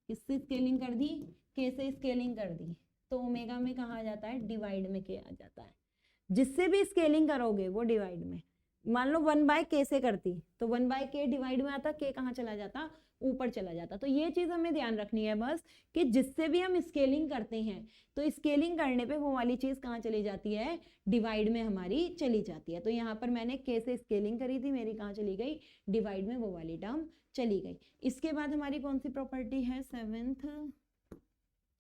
किससे स्केलिंग कर दी, के से स्केलिंग कर दी, तो ओमेगा में कहा जाता है, डिवाइड में के आ जाता है। जिससे भी स्केलिंग करोगे वो डिवाइड में, मान लो 1/k से करती तो 1/k डिवाइड में आता, k कहाँ चला जाता, ऊपर चला जाता। तो ये चीज हमें ध्यान रखनी है बस, कि जिससे भी हम स्केलिंग करते हैं तो स्केलिंग करने पे वो वाली चीज कहाँ चली जाती है, डिवाइड में हमारी चली जाती है। तो यहाँ पर मैंने k से स्केलिंग करी थी, मेरी कहाँ चली गई, डिवाइड में वो वाली टर्म चली गई। इसके बाद हमारी कौन सी प्रॉपर्टी है, 7th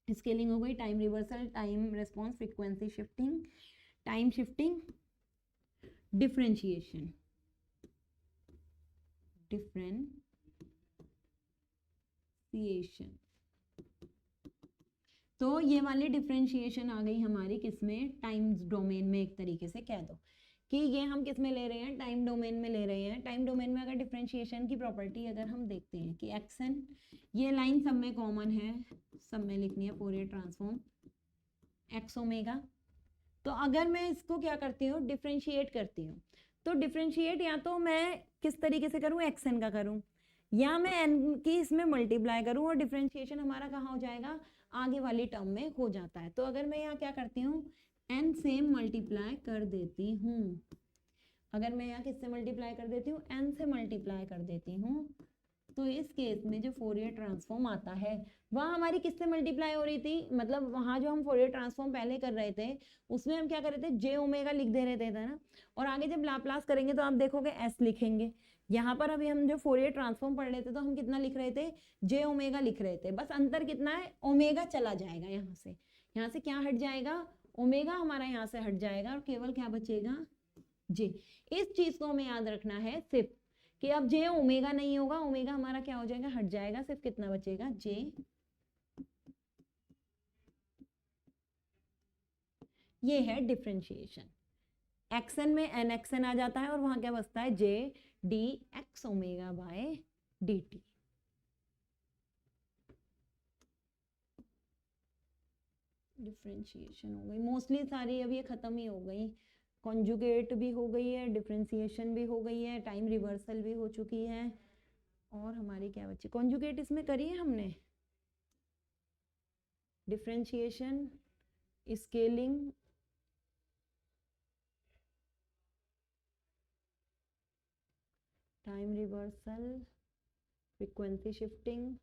स्केलिंग हो गई, time reversal, time response, frequency shifting, time shifting, differentiation, तो ये वाली डिफरेंशिएशन आ गई हमारी किसमें, टाइम डोमेन में। एक तरीके से कह दो कि ये हम किस में ले रहे हैं, टाइम डोमेन में ले रहे हैं। टाइम डोमेन में अगर डिफरेंशिएशन की प्रॉपर्टी अगर हम देखते हैं कि एक्सन, ये लाइन सब में कॉमन है, सब में लिखनी है, फोरियर ट्रांसफॉर्म एक्स ओमेगा। तो अगर मैं इसको क्या करती हूँ, डिफरेंशिएट करती हूँ, तो डिफरेंशिएट या तो मैं किस तरीके से करूँ, एक्सन का करूँ, या मैं एन की इसमें मल्टीप्लाई करूँ, और डिफरेंशिएशन हमारा कहाँ हो जाएगा, आगे वाली टर्म में हो जाता है। तो अगर मैं यहाँ क्या करती हूँ, एन से मल्टीप्लाई कर देती हूँ, अगर मैं यहाँ किससे मल्टीप्लाई कर देती हूँ, एन से मल्टीप्लाई कर देती हूँ, तो इस केस में जो फोरियर ट्रांसफॉर्म आता है वह हमारी किससे मल्टीप्लाई हो रही थी, मतलब वहां जो हम फोरियर ट्रांसफॉर्म पहले कर रहे थे उसमें हम क्या कर रहे थे, जे ओमेगा लिख दे रहे थे ना, और आगे जब लाप्लास करेंगे तो आप देखोगे एस लिखेंगे। यहाँ पर अभी हम जो फोरियर ट्रांसफॉर्म पढ़ रहे थे तो हम कितना लिख रहे थे, जे ओमेगा लिख रहे थे, बस अंतर कितना है, ओमेगा चला जाएगा, यहाँ से क्या हट जाएगा, ओमेगा हमारा यहाँ से हट जाएगा, और केवल क्या बचेगा, जे। इस चीज को हमें याद रखना है सिर्फ, कि अब जे ओमेगा नहीं होगा, ओमेगा हमारा क्या हो जाएगा, हट जाएगा, सिर्फ कितना बचेगा, जे। ये है डिफरेंशिएशन, एक्सन में एन एक्सन आ जाता है और वहां क्या बचता है, J D X omega by D T. Differentiation हो गई मोस्टली सारी, अब ये खत्म ही हो गई, कॉन्जुगेट भी हो गई है, डिफरेंशिएशन भी हो गई है, टाइम रिवर्सल भी हो चुकी है, और हमारी क्या बची, कॉन्जुगेट इसमें करी है हमने, differentiation, scaling, time reversal, frequency shifting,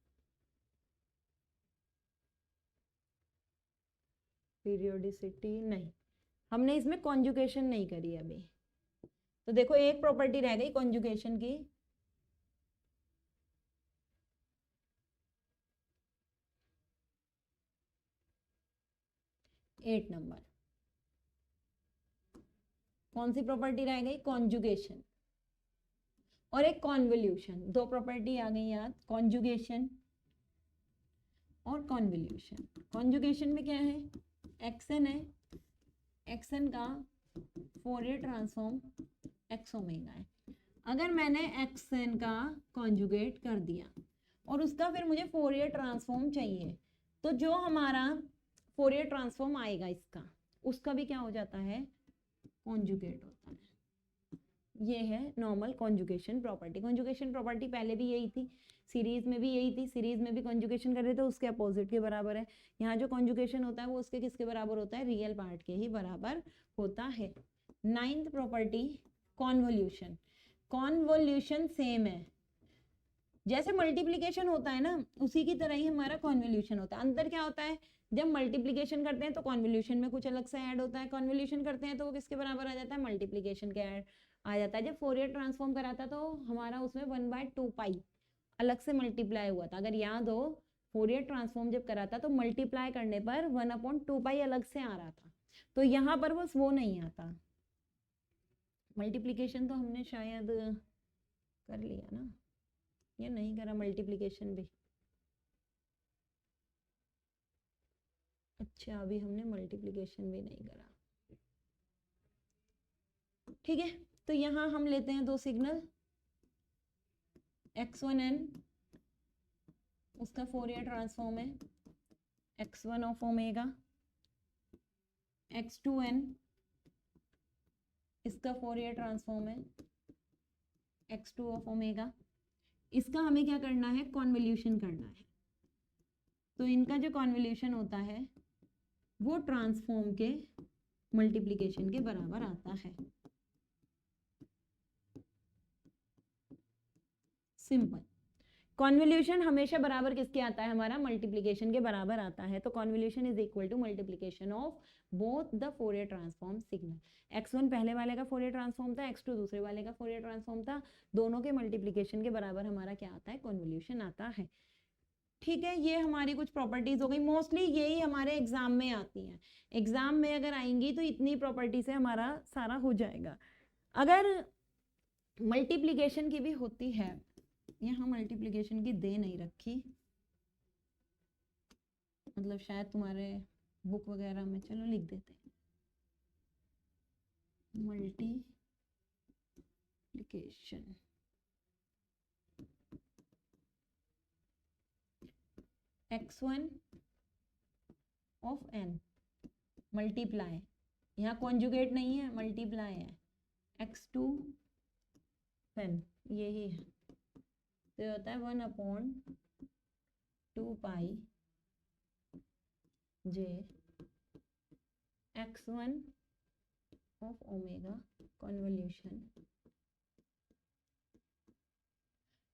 periodicity, नहीं हमने इसमें कॉन्जुगेशन नहीं करी अभी। तो देखो एक प्रॉपर्टी रह गई कॉन्जुगेशन की, एट नंबर, कौन सी प्रॉपर्टी रह गई, कॉन्जुगेशन और एक कॉन्वोल्यूशन। दो प्रॉपर्टी आ गई याद, कॉन्जुगेशन और कॉन्वोल्यूशन। कॉन्जुगेशन में क्या है, एक्सन है, एक्सन का फोरियर ट्रांसफॉर्म एक्स ओमेगा है। अगर मैंने एक्सन का कॉन्जुगेट कर दिया और उसका फिर मुझे फोरियर ट्रांसफॉर्म चाहिए, तो जो हमारा फोरियर ट्रांसफॉर्म आएगा इसका, उसका भी क्या हो जाता है, कॉन्जुगेट होता है। ये है normal conjugation property. Conjugation property पहले भी यही थी, सीरीज में भी यही थी, सीरीज में भी कॉन्जुगेशन कर रहे थे उसके अपोजिट के बराबर है। यहाँ जो कॉन्जुगेशन होता है वो उसके किसके बराबर होता है, रियल पार्ट के ही बराबर होता है। 9th property convolution. Convolution same है, जैसे मल्टीप्लीकेशन होता है ना उसी की तरह ही हमारा कॉन्वोल्यूशन होता है। अंतर क्या होता है, जब मल्टीप्लीकेशन करते हैं तो कॉन्वोल्यूशन में कुछ अलग से ऐड होता है, कॉन्वोल्यूशन करते हैं तो वो किसके बराबर आ जाता है, मल्टीप्लीकेशन के ऐड आ जाता है। जब फोरियर ट्रांसफॉर्म करा था तो हमारा उसमें 1/2 पाई अलग से मल्टीप्लाई हुआ था, अगर याद हो फोरियर ट्रांसफॉर्म जब करा था तो मल्टीप्लाई करने पर 1/2 पाई अलग से आ रहा था, तो यहाँ पर बस वो नहीं आता। मल्टीप्लीकेशन तो हमने शायद कर लिया ना, ये नहीं करा मल्टीप्लिकेशन भी, अच्छा अभी हमने मल्टीप्लिकेशन भी नहीं करा, ठीक है। तो यहाँ हम लेते हैं दो सिग्नल, x1n उसका फोरियर ट्रांसफॉर्म है x1 ऑफ ओमेगा, x2n इसका फोरियर ट्रांसफॉर्म है x2 ऑफ ओमेगा। इसका हमें क्या करना है, कॉन्वोल्यूशन करना है। तो इनका जो कॉन्वोल्यूशन होता है वो ट्रांसफॉर्म के मल्टीप्लिकेशन के बराबर आता है। सिंपल। कॉन्वोल्यूशन हमेशा बराबर किसके आता है, हमारा मल्टीप्लिकेशन के बराबर आता है। तो convolution is equal to multiplication of both the Fourier transform signal. x1 पहले वाले का फोरियर ट्रांसफॉर्म था, x2 दूसरे वाले का फोरियर ट्रांसफॉर्म था, दोनों के मल्टीप्लिकेशन के बराबर हमारा क्या आता है, कॉन्वोल्यूशन आता है। ठीक है, ये हमारी कुछ प्रॉपर्टीज हो गई, मोस्टली यही हमारे एग्जाम में आती हैं। एग्जाम में अगर आएंगी तो इतनी प्रॉपर्टी से हमारा सारा हो जाएगा। अगर मल्टीप्लिकेशन की भी होती है, यहाँ मल्टीप्लिकेशन की दे नहीं रखी, मतलब शायद तुम्हारे बुक वगैरह में, चलो लिख देते हैं multiplication x1 of n multiply, यहाँ कॉन्जुगेट नहीं है, मल्टीप्लाई है x2 n, यही है। तो होता है 1/2 पाई j x1 of omega convolution.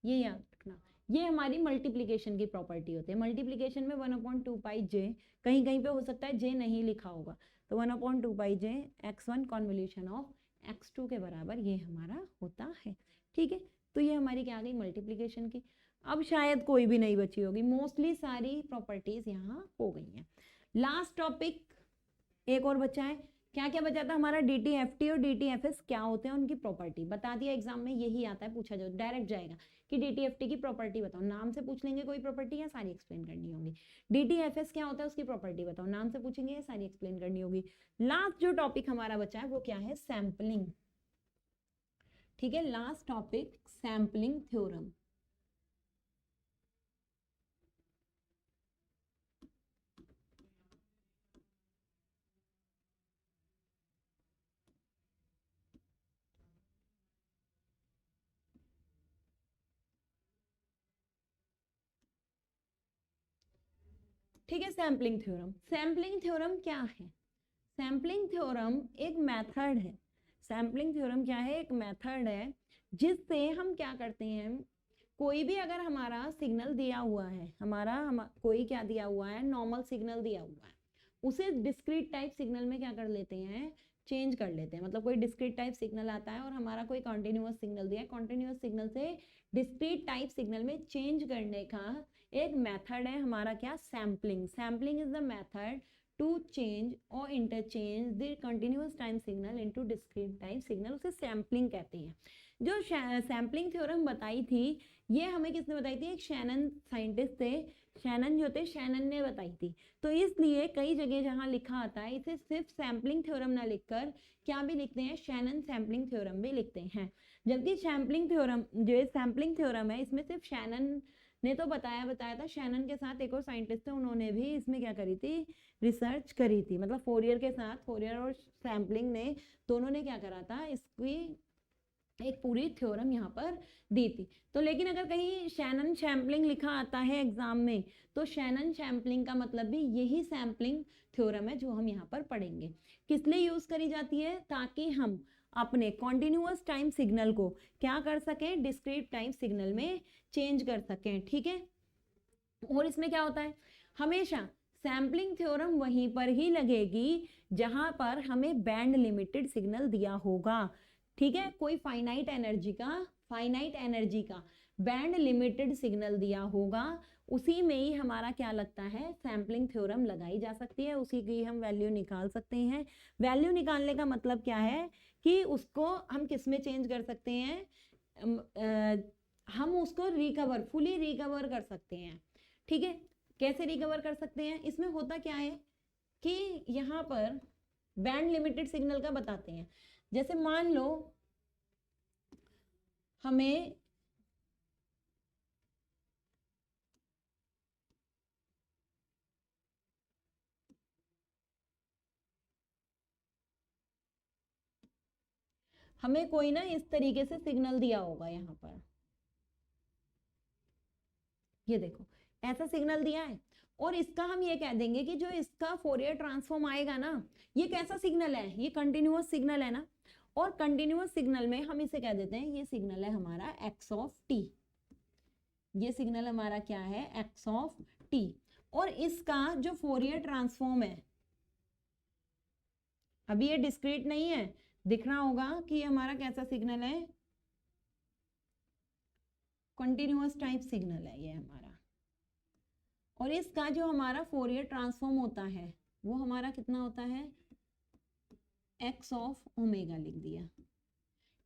ये याद रखना, ये हमारी मल्टीप्लिकेशन की प्रॉपर्टी होती है। मल्टीप्लिकेशन में 1/2 पाई j, कहीं कहीं पे हो सकता है j नहीं लिखा होगा, तो 1/2 पाई j x1 convolution of x2 के बराबर ये हमारा होता है। ठीक है, तो ये हमारी क्या आ गई, मल्टीप्लिकेशन की। अब शायद कोई भी नहीं बची होगी, मोस्टली सारी प्रॉपर्टीज यहाँ हो गई हैं। लास्ट टॉपिक एक और बचा है, क्या क्या बचा था हमारा, DTFT और DTFS क्या होते हैं, उनकी प्रॉपर्टी बता दिया। एग्जाम में यही आता है, पूछा जाए डायरेक्ट जाएगा कि DTFT की प्रॉपर्टी बताओ, नाम से पूछ लेंगे कोई प्रॉपर्टी या सारी एक्सप्लेन करनी होगी। DTFS क्या होता है उसकी प्रॉपर्टी बताओ, नाम से पूछेंगे या सारी एक्सप्लेन करनी होगी। लास्ट जो टॉपिक हमारा बचा है वो क्या है, सैम्पलिंग। ठीक है, लास्ट टॉपिक सैम्पलिंग थ्योरम। ठीक है, सैम्पलिंग थ्योरम। सैम्पलिंग थ्योरम क्या है, सैम्पलिंग थ्योरम एक मेथड है। सैम्पलिंग थ्योरम क्या है, एक मेथड है जिससे हम क्या करते हैं, कोई भी अगर हमारा सिग्नल दिया हुआ है, कोई क्या दिया हुआ है, नॉर्मल सिग्नल दिया हुआ है, उसे डिस्क्रीट टाइप सिग्नल में क्या कर लेते हैं, चेंज कर लेते हैं। मतलब कोई डिस्क्रीट टाइप सिग्नल आता है और हमारा कोई कॉन्टिन्यूअस सिग्नल दिया है, कॉन्टिन्यूअस सिग्नल से डिस्क्रीट टाइप सिग्नल में चेंज करने का एक मेथड है हमारा क्या, sampling. Sampling is the method to change और interchange the continuous time signal into discrete time signal, उसे सैम्पलिंग कहते हैं। जो सैम्पलिंग थ्योरम बताई थी, ये हमें किसने बताई थी, एक शैनन साइंटिस्ट थे, शैनन जो थे, शैनन ने बताई थी। तो इसलिए कई जगह जहां लिखा आता है इसे सिर्फ सैम्पलिंग थ्योरम ना लिखकर क्या भी लिखते हैं, शैनन सैम्पलिंग थ्योरम भी लिखते हैं। जबकि सैम्पलिंग थ्योरम, जो सैम्पलिंग थ्योरम है, इसमें सिर्फ शैनन ने तो बताया था, शैनन के साथ एक और साइंटिस्ट थे, उन्होंने भी इसमें क्या करी थी, रिसर्च करी थी। मतलब फोरियर के साथ, फोरियर और सैम्पलिंग ने दोनों ने क्या करा था, इसकी एक पूरी थ्योरम यहाँ पर दी थी। तो लेकिन अगर कहीं शैनन सैम्पलिंग लिखा आता है एग्जाम में, तो शैनन सैम्पलिंग का मतलब भी यही सैम्पलिंग थ्योरम है जो हम यहाँ पर पढ़ेंगे। किस लिए यूज करी जाती है, ताकि हम अपने कॉन्टिन्यूअस टाइम सिग्नल को क्या कर सकें, डिस्क्रीट टाइम सिग्नल में चेंज कर सकें। ठीक है, और इसमें क्या होता है, हमेशा सैम्पलिंग थ्योरम वहीं पर ही लगेगी जहां पर हमें बैंड लिमिटेड सिग्नल दिया होगा। ठीक है, कोई फाइनाइट एनर्जी का बैंड लिमिटेड सिग्नल दिया होगा, उसी में ही हमारा क्या लगता है, सैम्पलिंग थ्योरम लगाई जा सकती है, उसी की हम वैल्यू निकाल सकते हैं। वैल्यू निकालने का मतलब क्या है कि उसको हम किस में चेंज कर सकते हैं, हम उसको रिकवर, फुली रिकवर कर सकते हैं। ठीक है, कैसे रिकवर कर सकते हैं? इसमें होता क्या है कि यहाँ पर बैंड लिमिटेड सिग्नल का बताते हैं। जैसे मान लो हमें कोई ना इस तरीके से सिग्नल दिया होगा, यहाँ पर ये देखो ऐसा सिग्नल दिया है, और इसका हम ये कह देंगे कि जो इसका फोरियर ट्रांसफॉर्म आएगा ना, ये कैसा सिग्नल है? ये कंटिन्यूअस सिग्नल है ना, और कंटिन्यूअस सिग्नल में हम इसे कह देते हैं, ये सिग्नल है हमारा एक्स ऑफ टी। ये सिग्नल हमारा क्या है? X of T. और इसका जो फोरियर ट्रांसफॉर्म है, अभी ये डिस्क्रीट नहीं है, दिख रहा होगा कि ये हमारा कैसा सिग्नल है? कंटिन्यूअस टाइप सिग्नल है ये हमारा। और इसका जो हमारा फोरियर ट्रांसफॉर्म होता है वो हमारा कितना होता है? एक्स ऑफ ओमेगा लिख दिया।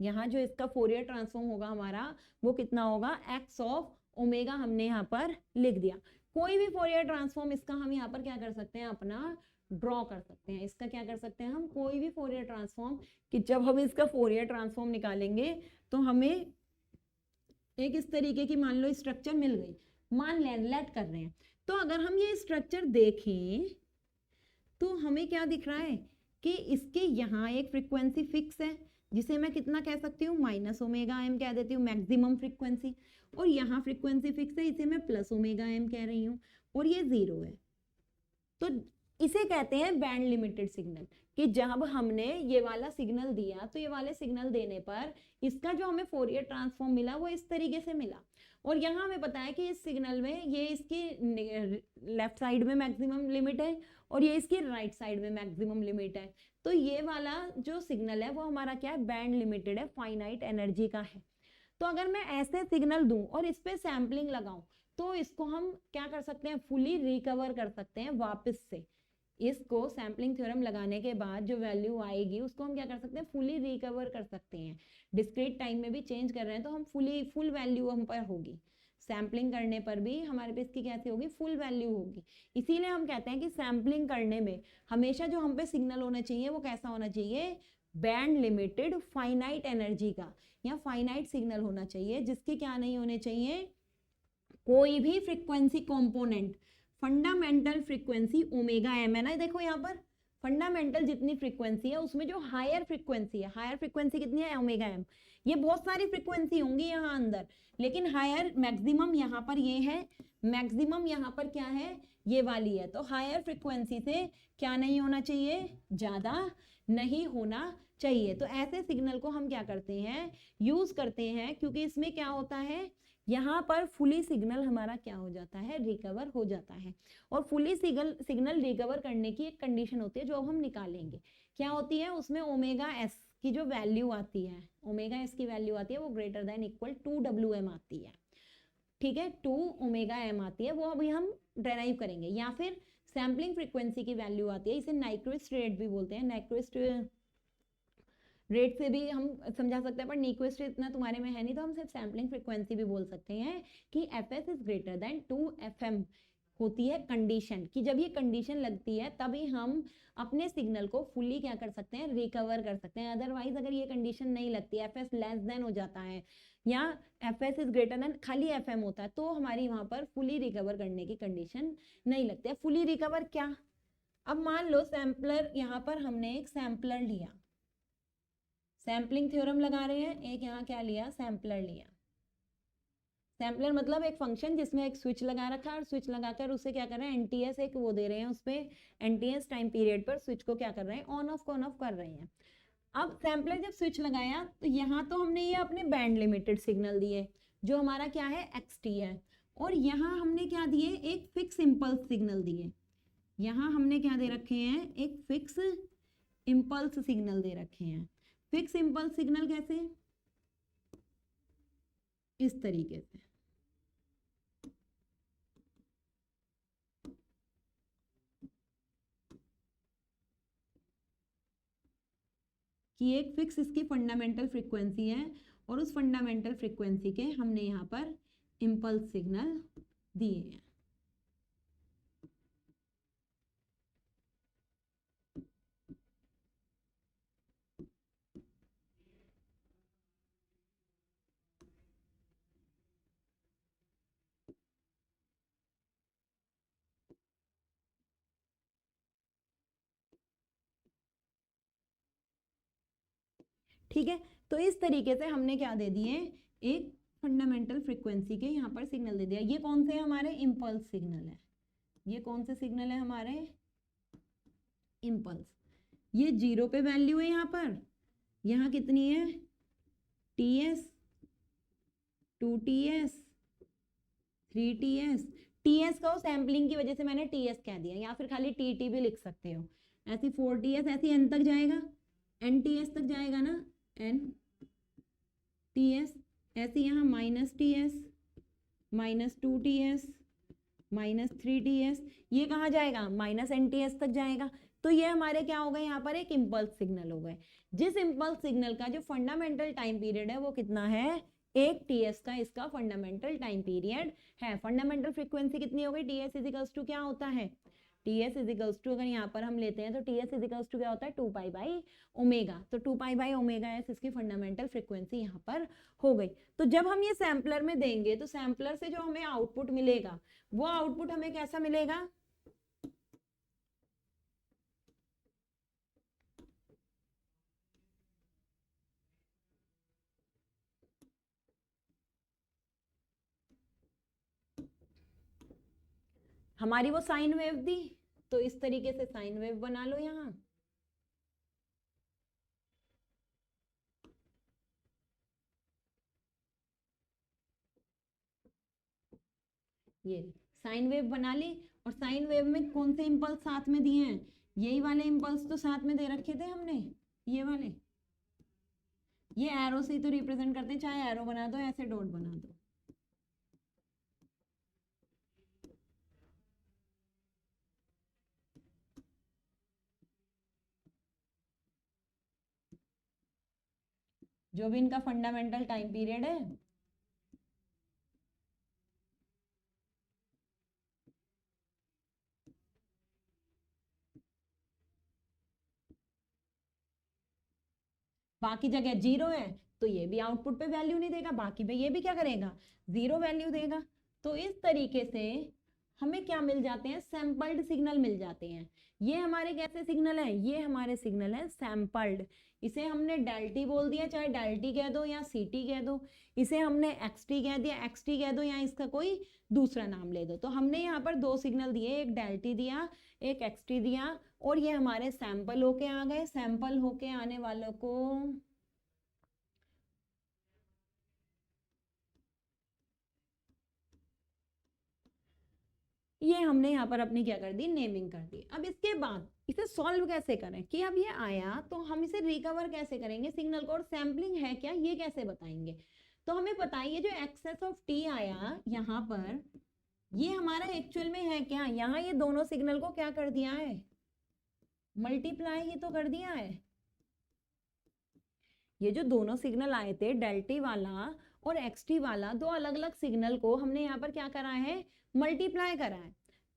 यहाँ जो इसका फोरियर ट्रांसफॉर्म होगा हमारा वो कितना होगा? एक्स ऑफ ओमेगा हमने यहाँ पर लिख दिया। कोई भी फोरियर ट्रांसफॉर्म इसका हम यहाँ पर क्या कर सकते हैं? अपना ड्रॉ कर सकते हैं। इसका क्या कर सकते हैं हम? कोई भी फोरियर ट्रांसफॉर्म, कि जब हम इसका फोरियर ट्रांसफॉर्म निकालेंगे तो हमें एक इस तरीके की मान लो स्ट्रक्चर मिल गई, मान लेट कर रहे हैं। तो अगर हम ये स्ट्रक्चर देखें तो हमें क्या दिख रहा है कि इसके यहाँ एक फ्रीक्वेंसी फिक्स है, जिसे मैं कितना कह सकती हूँ? माइनस ओमेगा एम कह देती हूँ, मैक्सिमम फ्रीक्वेंसी। और यहाँ फ्रीक्वेंसी फिक्स है, इसे मैं प्लस ओमेगा एम कह रही हूँ, और ये 0 है। तो इसे कहते हैं बैंड लिमिटेड सिग्नल, कि जब हमने ये वाला सिग्नल दिया तो ये वाले सिग्नल देने पर इसका जो हमें फोरियर ट्रांसफॉर्म मिला वो इस तरीके से मिला। और यहाँ हमें पता है कि इस सिग्नल में ये इसकी लेफ्ट साइड में मैक्सिमम लिमिट है और ये इसकी राइट साइड में मैक्सिमम लिमिट है। तो ये वाला जो सिग्नल है वो हमारा क्या है? बैंड लिमिटेड है, फाइनाइट एनर्जी का है। तो अगर मैं ऐसे सिग्नल दूं और इस पे सैम्पलिंग लगाऊं तो इसको हम क्या कर सकते हैं? फुली रिकवर कर सकते हैं वापस से। इसको सैम्पलिंग थ्योरम लगाने के बाद जो वैल्यू आएगी उसको हम क्या कर सकते हैं? फुली रिकवर कर सकते हैं। डिस्क्रीट टाइम में भी चेंज कर रहे हैं तो हम फुल वैल्यू हम पर होगी। सैम्पलिंग करने पर भी हमारे पास इसकी कैसे होगी? फुल वैल्यू होगी। इसीलिए हम कहते हैं कि सैम्पलिंग करने में हमेशा जो हम पे सिग्नल होना चाहिए वो कैसा होना चाहिए? बैंड लिमिटेड फाइनाइट एनर्जी का, या फाइनाइट सिग्नल होना चाहिए, जिसके क्या नहीं होने चाहिए? कोई भी frequency component, fundamental frequency omega m है ना, देखो यहाँ पर फंडामेंटल जितनी फ्रीक्वेंसी है उसमें जो हायर फ्रीक्वेंसी है, हायर फ्रीक्वेंसी कितनी है? Omega m. ये बहुत सारी फ्रीक्वेंसी होंगी यहाँ अंदर, लेकिन हायर मैक्सिमम यहाँ पर ये है, मैक्सिमम यहाँ पर क्या है? ये वाली है। तो हायर फ्रीक्वेंसी से क्या नहीं होना चाहिए? ज्यादा नहीं होना चाहिए। तो ऐसे सिग्नल को हम क्या करते हैं? यूज करते हैं, क्योंकि इसमें क्या होता है? यहाँ पर फुली सिग्नल हमारा क्या हो जाता है? रिकवर हो जाता है। और फुली सिग्नल रिकवर करने की एक कंडीशन होती है जो अब हम निकालेंगे। क्या होती है? उसमें ओमेगा एस की जो वैल्यू आती है, ओमेगा एस की वैल्यू आती है वो ग्रेटर देन इक्वल 2 WM आती है। ठीक है, 2 ओमेगा एम आती है, वो अभी हम डेराइव करेंगे। या फिर सैम्पलिंग फ्रीक्वेंसी की वैल्यू आती है, इसे नाइक्विस्ट रेट भी बोलते हैं। नाइक्विस्ट रेट से भी हम समझा सकते हैं, पर न्यूक्विस्ट इतना तुम्हारे में है नहीं, तो हम सिर्फ सैम्पलिंग फ्रीक्वेंसी भी बोल सकते हैं कि fs is greater then 2 FM। होती है कंडीशन, कि जब ये कंडीशन लगती है तभी हम अपने सिग्नल को फुली क्या कर सकते हैं? रिकवर कर सकते हैं। अदरवाइज अगर ये कंडीशन नहीं लगती, fs लेस देन हो जाता है या fs इज ग्रेटर देन खाली fm होता है, तो हमारी वहां पर फुली रिकवर करने की कंडीशन नहीं लगती है। फुली रिकवर क्या? अब मान लो सैम्पलर, यहाँ पर हमने एक सैम्पलर लिया, सैम्पलिंग थ्योरम लगा रहे हैं, एक यहाँ क्या लिया? सैम्पलर लिया। सैम्पलर मतलब एक फंक्शन जिसमें एक स्विच लगा रखा है, और स्विच लगाकर उसे क्या कर रहे हैं? एनटीएस एक वो दे रहे हैं, उस पर एनटीएस टाइम पीरियड पर स्विच को क्या कर रहे हैं? ऑन ऑफ कर रहे हैं। अब सैम्पलर जब स्विच लगाया तो यहाँ तो हमने ये अपने बैंड लिमिटेड सिग्नल दिए, जो हमारा क्या है? XT है। और यहाँ हमने क्या दिए? एक फिक्स इम्पल्स सिग्नल दिए। यहाँ हमने क्या दे रखे हैं? एक फिक्स इम्पल्स सिग्नल दे रखे हैं। फिक्स इम्पल्स सिग्नल कैसे? इस तरीके से, कि एक फिक्स इसकी फंडामेंटल फ्रीक्वेंसी है और उस फंडामेंटल फ्रीक्वेंसी के हमने यहाँ पर इम्पल्स सिग्नल दिए हैं। ठीक है, तो इस तरीके से हमने क्या दे दिए, एक फंडामेंटल फ्रीक्वेंसी के यहाँ पर सिग्नल दे दिया। ये कौन से हमारे इम्पल्स सिग्नल है, ये कौन से सिग्नल है हमारे इम्पल्स। ये 0 पे वैल्यू है यहाँ पर, यहाँ कितनी है TS, 2TS, 3TS। TS का सैम्पलिंग की वजह से मैंने TS कह दिया, या फिर खाली TT भी लिख सकते हो। ऐसी 4TS, ऐसी N तक जाएगा, NTS तक जाएगा ना, NTS। ऐसे यहाँ -TS, -2TS, -3TS, ये कहाँ जाएगा -NTS तक जाएगा। तो ये हमारे क्या हो गए यहाँ पर, एक इम्पल्स सिग्नल हो गए। जिस इम्पल्स सिग्नल का जो फंडामेंटल टाइम पीरियड है वो कितना है, 1 TS का इसका फंडामेंटल टाइम पीरियड है। फंडामेंटल फ्रीक्वेंसी कितनी हो गई, TS इजिकल्स टू क्या होता है, TS इजिकल्स टू अगर यहाँ पर हम लेते हैं तो TS इजिकल्स टू क्या होता है 2π/ω। तो 2π/ω इसकी फंडामेंटल फ्रीक्वेंसी यहाँ पर हो गई। तो जब हम ये सैम्पलर में देंगे तो सैम्पलर से जो हमें आउटपुट मिलेगा वो आउटपुट हमें कैसा मिलेगा, हमारी वो साइन वेव दी, तो इस तरीके से साइन वेव बना लो यहाँ। ये साइन वेव बना ली, और साइन वेव में कौन से इंपल्स साथ में दिए हैं, यही वाले इंपल्स तो साथ में दे रखे थे हमने, ये वाले। ये एरो से ही तो रिप्रेजेंट करते हैं, चाहे एरो बना दो ऐसे डॉट बना दो। जो भी इनका फंडामेंटल टाइम पीरियड है बाकी जगह 0 है तो ये भी आउटपुट पे वैल्यू नहीं देगा, बाकी पे ये भी क्या करेगा 0 वैल्यू देगा। तो इस तरीके से हमें क्या मिल जाते हैं, सैंपल्ड सिग्नल मिल जाते हैं। ये हमारे कैसे सिग्नल है, ये हमारे सिग्नल है सैंपल्ड। इसे हमने डेल्टी बोल दिया, चाहे डेल्टी कह दो या सीटी कह दो। इसे हमने एक्सटी कह दिया, एक्सटी कह दो, या इसका कोई दूसरा नाम ले दो। तो हमने यहाँ पर 2 सिग्नल दिए, एक डेल्टी दिया, एक एक्सटी दिया, और ये हमारे सैंपल होके आ गए। सैंपल होके आने वालों को ये हमने यहाँ पर अपनी क्या कर दी, नेमिंग कर दी। अब इसके बाद इसे सॉल्व कैसे करें, कि अब ये आया तो हम इसे रिकवर कैसे करेंगे सिग्नल को, और सैम्पलिंग है क्या ये कैसे बताएंगे। तो हमें पता है ये जो एक्सेस ऑफ टी आया यहाँ पर, ये हमारा एक्चुअल में है क्या, यहाँ ये दोनों सिग्नल को क्या कर दिया है, मल्टीप्लाई ही तो कर दिया है। ये जो दोनों सिग्नल आए थे डेल्टी वाला और एक्सटी वाला, दो अलग अलग सिग्नल को हमने यहाँ पर क्या करा है, मल्टीप्लाई करा है।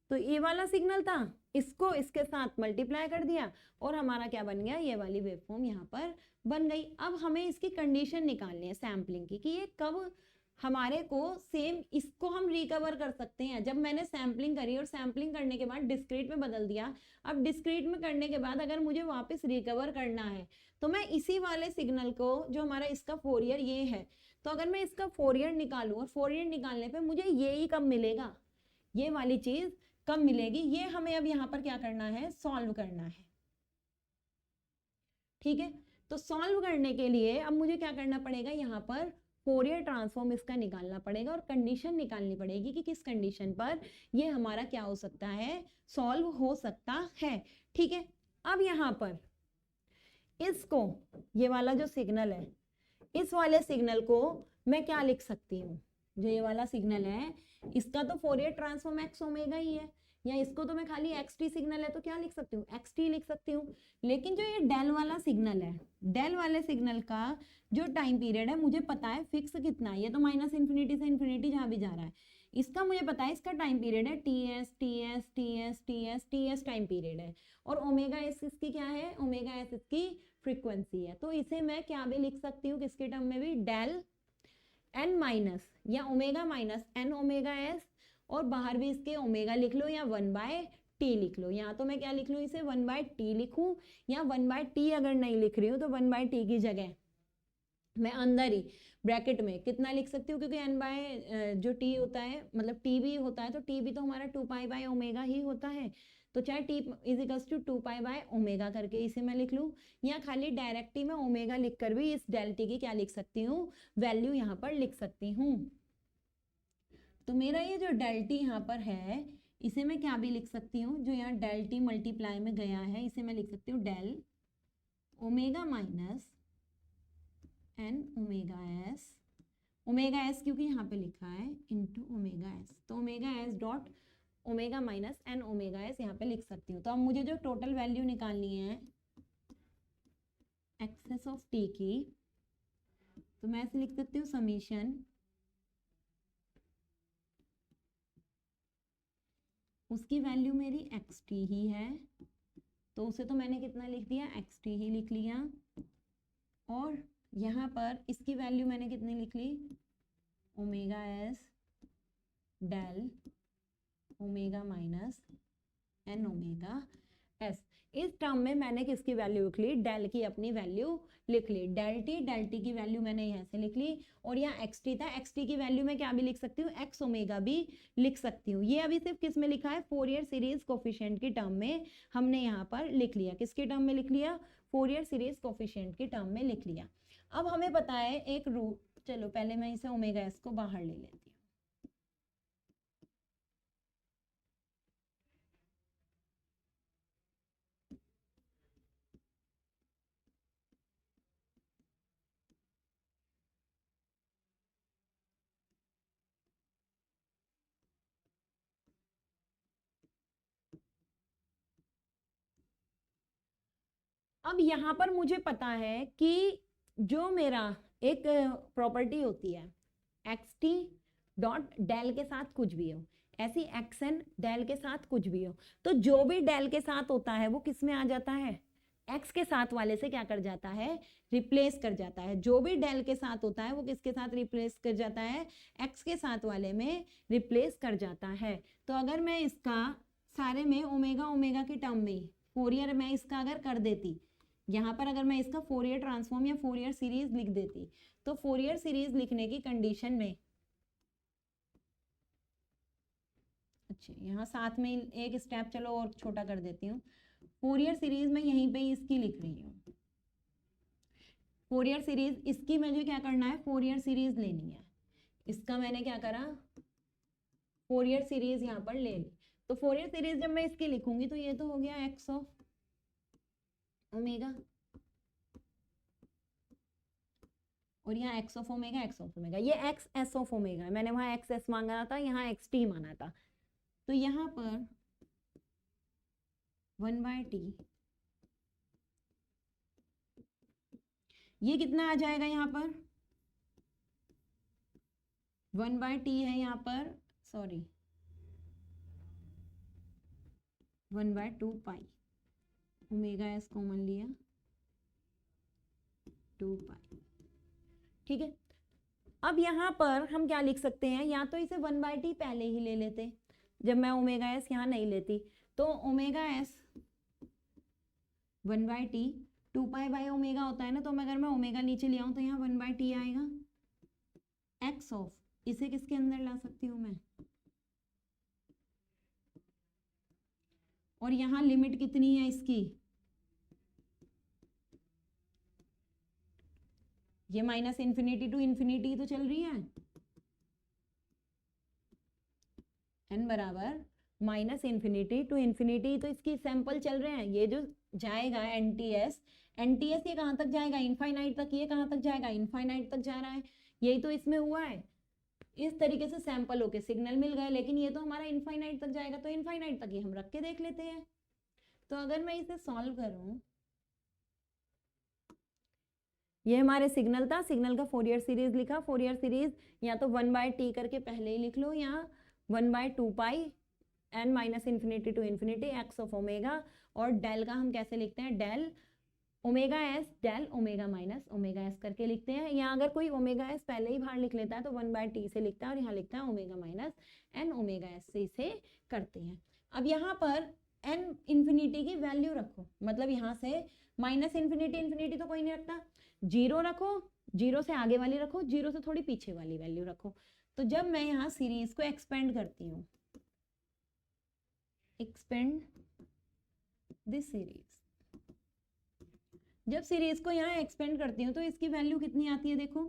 तो ये वाला सिग्नल था, इसको इसके साथ मल्टीप्लाई कर दिया, और हमारा क्या बन गया, ये वाली वेवफॉर्म यहाँ पर बन गई। अब हमें इसकी कंडीशन निकालनी है सैम्पलिंग की, कि ये कब हमारे को सेम इसको हम रिकवर कर सकते हैं। जब मैंने सैम्पलिंग करी और सैम्पलिंग करने के बाद डिस्क्रीट में बदल दिया, अब डिस्क्रीट में करने के बाद अगर मुझे वापस रिकवर करना है तो मैं इसी वाले सिग्नल को, जो हमारा इसका फोरियर ये है, तो अगर मैं इसका फोरियर निकालूं और फोरियर निकालने पे मुझे ये ही कब मिलेगा, ये वाली चीज कब मिलेगी, ये हमें अब यहाँ पर क्या करना है, सॉल्व करना है। ठीक है, तो सॉल्व करने के लिए अब मुझे क्या करना पड़ेगा, यहाँ पर फोरियर ट्रांसफॉर्म इसका निकालना पड़ेगा, और कंडीशन निकालनी पड़ेगी कि किस कंडीशन पर ये हमारा क्या हो सकता है, सॉल्व हो सकता है। ठीक है, अब यहाँ पर इसको, ये वाला जो सिग्नल है, इस वाले सिग्नल को मैं क्या लिख सकती हूँ, जो ये वाला सिग्नल है इसका तो फोरियर ट्रांसफॉर्म एक्स ओमेगा ही है, या इसको तो मैं खाली xt सिग्नल है तो क्या लिख सकती हूँ, xt लिख सकती हूँ। लेकिन जो ये डेल वाला सिग्नल है, डेल वाले सिग्नल का जो टाइम पीरियड है मुझे पता है फिक्स कितना है, ये तो माइनस इन्फिनिटी से इन्फिनिटी जहाँ भी जा रहा है, इसका मुझे पता है इसका टाइम पीरियड है ts ts ts ts ts time period है। और ओमेगा एस इसकी क्या है, ओमेगा एस इसकी फ्रीक्वेंसी है। तो इसे मैं क्या भी लिख सकती हूँ किसके टर्म में भी, डेल एन माइनस या omega minus N omega s, और बाहर भी इसके ओमेगा लिख लो या 1/t लिख लो। यहाँ तो मैं क्या लिख लूँ, इसे 1/t लिखूँ, या 1/t अगर नहीं लिख रही हूँ तो 1/t की जगह मैं अंदर ही ब्रैकेट में कितना लिख सकती हूँ, क्योंकि n बाय जो t होता है मतलब t भी होता है तो t भी तो हमारा 2π/ओमेगा ही होता है। तो चाहे t इजिकल्स टू 2π/ओमेगा करके इसे मैं लिख लूँ, या खाली डायरेक्टली मैं ओमेगा लिख कर भी इस डेल टी की क्या लिख सकती हूँ, वैल्यू यहाँ पर लिख सकती हूँ। तो मेरा ये जो डेल टी यहाँ पर है इसे मैं क्या भी लिख सकती हूँ, जो यहाँ डेल टी मल्टीप्लाई में गया है इसे मैं लिख सकती हूँ del omega minus N omega s क्योंकि यहाँ पे लिखा है इंटू ओमेगा एस, तो omega s dot omega minus N omega s यहाँ पे लिख सकती हूँ। तो अब मुझे जो टोटल वैल्यू निकालनी है एक्सेस ऑफ टी की, तो मैं ऐसे लिख सकती हूँ समीशन उसकी वैल्यू मेरी एक्स टी ही है, तो उसे तो मैंने कितना लिख दिया, एक्स टी ही लिख लिया। और यहाँ पर इसकी वैल्यू मैंने कितनी लिख ली, omega S del omega minus N omega S. इस टर्म में मैंने किसकी वैल्यू लिख ली, डेल की अपनी वैल्यू लिख ली। डेल टी की वैल्यू मैंने यहाँ से लिख ली, और यहाँ एक्स टी था, एक्स टी की वैल्यू मैं क्या भी लिख सकती हूँ, एक्स ओमेगा भी लिख सकती हूँ। ये अभी सिर्फ किस में लिखा है, फोरियर सीरीज कोफिशिएंट की टर्म में हमने यहाँ पर लिख लिया। किसके टर्म में लिख लिया, फोरियर सीरीज कोफिशिएंट की टर्म में लिख लिया। अब हमें पता है एक रूट, चलो पहले मैं इसे ओमेगा एस को बाहर ले लेती हूँ। अब यहाँ पर मुझे पता है कि जो मेरा एक प्रॉपर्टी होती है एक्स टी डॉट डेल के साथ कुछ भी हो, ऐसी एक्स एन डेल के साथ कुछ भी हो, तो जो भी डेल के साथ होता है वो किस में आ जाता है, एक्स के साथ वाले से क्या कर जाता है, रिप्लेस कर जाता है। जो भी डेल के साथ होता है वो किसके साथ रिप्लेस कर जाता है, एक्स के साथ वाले में रिप्लेस कर जाता है। तो अगर मैं इसका सारे में ओमेगा ओमेगा की टर्म में फोरियर मैं इसका अगर कर देती, यहाँ पर अगर मैं इसका फोरियर ट्रांसफॉर्म या फोरियर सीरीज लिख देती, तो फोरियर सीरीज लिखने की कंडीशन में, अच्छा यहाँ साथ में एक स्टेप चलो और छोटा कर देती हूँ, फोरियर सीरीज मैं यहीं पे इसकी लिख रही हूँ। फोरियर सीरीज इसकी मुझे क्या करना है, फोरियर सीरीज लेनी है। इसका मैंने क्या करा, फोरियर सीरीज यहाँ पर ले ली। तो फोरियर सीरीज जब मैं इसकी लिखूंगी तो ये तो हो गया एक्स ऑफ ओमेगा, और यहाँ x of omega x of omega, ये एक्स एस ऑफ ओमेगा, मैंने वहां एक्स एस मांगा था, यहाँ एक्स टी माना था। तो यहाँ पर 1/t, ये कितना आ जाएगा, यहाँ पर 1/t है, यहाँ पर सॉरी 1/2π, ओमेगा एस कॉमन लिया 2π, ठीक है। अब यहाँ पर हम क्या लिख सकते हैं, या तो इसे 1/t पहले ही ले लेते, जब मैं ओमेगा एस यहाँ नहीं लेती, तो ओमेगा एस 1/t 2π/ओमेगा होता है ना, तो अगर मैं ओमेगा नीचे ले आऊं तो यहाँ 1/t आएगा, एक्स ऑफ, इसे किसके अंदर ला सकती हूँ मैं, और यहाँ लिमिट कितनी है इसकी, ये माइनस इन्फिनिटी टू इन्फिनिटी तो चल रही है, n बराबर माइनस इन्फिनिटी टू इन्फिनिटी, तो इसकी सैंपल चल रहे हैं। ये जो जाएगा एनटीएस ये कहाँ तक जाएगा, इनफाइनाइट तक। ये कहाँ तक जाएगा, इनफाइनाइट तक जा रहा है, यही तो इसमें हुआ है। इस तरीके से सैंपल होके सिग्नल मिल गए, लेकिन ये तो हमारा इनफाइनाइट तक जाएगा, तो इनफाइनाइट तक ही हम रख के देख लेते हैं। तो अगर मैं इसे सॉल्व करूं, ये हमारे सिग्नल था, सिग्नल का फोरियर सीरीज लिखा। फोरियर सीरीज या तो 1/t करके पहले ही लिख लो, या 1/2 pi n minus infinity to infinity x of omega, और डेल का हम कैसे लिखते हैं, del omega S del omega minus omega s करके लिखते हैं। या अगर कोई ओमेगा एस पहले ही बाहर लिख लेता है तो 1/t से लिखता है, और यहाँ लिखता है omega minus N omega s से इसे करते हैं। अब यहाँ पर n इन्फिनिटी की वैल्यू रखो, मतलब यहाँ से माइनस इन्फिनिटी इन्फिनिटी तो कोई नहीं रखता, जीरो रखो, जीरो से आगे वाली रखो, जीरो से थोड़ी पीछे वाली वैल्यू रखो। तो जब मैं यहाँ सीरीज को एक्सपेंड करती हूँ, एक्सपेंड दिस सीरीज, जब सीरीज को यहाँ एक्सपेंड करती हूँ तो इसकी वैल्यू कितनी आती है, देखो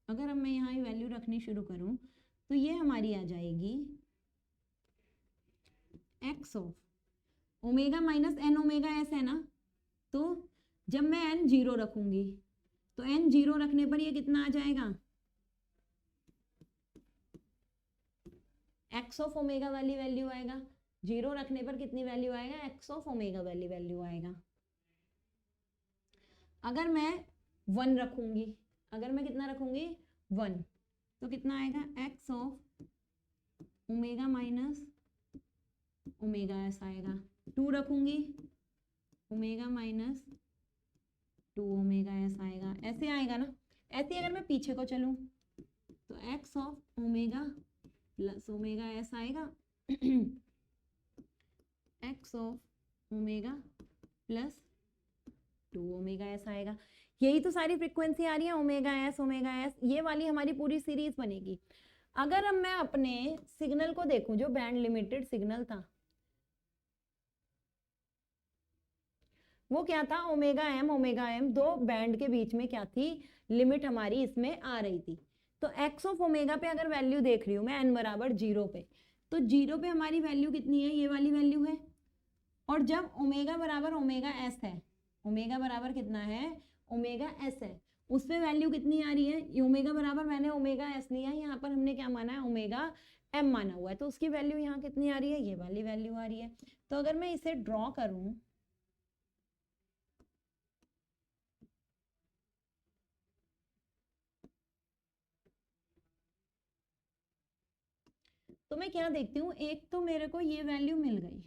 अगर अब मैं यहाँ ये वैल्यू रखनी शुरू करूँ तो ये हमारी आ जाएगी x of omega minus N omega s है ना। तो जब मैं एन जीरो रखूंगी तो एन जीरो रखने पर ये कितना आ जाएगा, एक्स ऑफ ओमेगा वाली वैल्यू आएगा। जीरो रखने पर कितनी वैल्यू आएगा, एक्स ऑफ ओमेगा वाली वैल्यू आएगा। अगर मैं 1 रखूंगी, अगर मैं कितना रखूंगी 1, तो कितना आएगा, X of omega minus omega S आएगा। 2 रखूंगी, ओमेगा माइनस 2 ओमेगा एस आएगा, ऐसे आएगा ना। ऐसे अगर मैं पीछे को चलूं तो X of omega plus omega S आएगा, X of omega plus 2 omega S आएगा। यही तो सारी फ्रीक्वेंसी आ रही है, ओमेगा एस, ये वाली हमारी पूरी सीरीज बनेगी। अगर अब मैं अपने सिग्नल को देखूं, जो बैंड लिमिटेड सिग्नल था वो क्या था, ओमेगा एम, दो बैंड के बीच में क्या थी, लिमिट हमारी इसमें आ रही थी। तो एक्स ऑफ ओमेगा पे अगर वैल्यू देख रही हूं मैं n बराबर 0 पे, तो 0 पे हमारी वैल्यू कितनी है, ये वाली वैल्यू है। और जब ओमेगा बराबर ओमेगा एस है, ओमेगा बराबर कितना है, ओमेगा एस है, उस पे वैल्यू कितनी आ रही है, ये ओमेगा बराबर मैंने ओमेगा एस लिया है, यहाँ पर हमने क्या माना है, ओमेगा एम माना हुआ है, तो उसकी वैल्यू यहाँ कितनी आ रही है, ये वाली वैल्यू आ रही है। तो अगर मैं इसे ड्रॉ करूं, तो मैं क्या देखती हूँ, एक तो मेरे को ये वैल्यू मिल गई,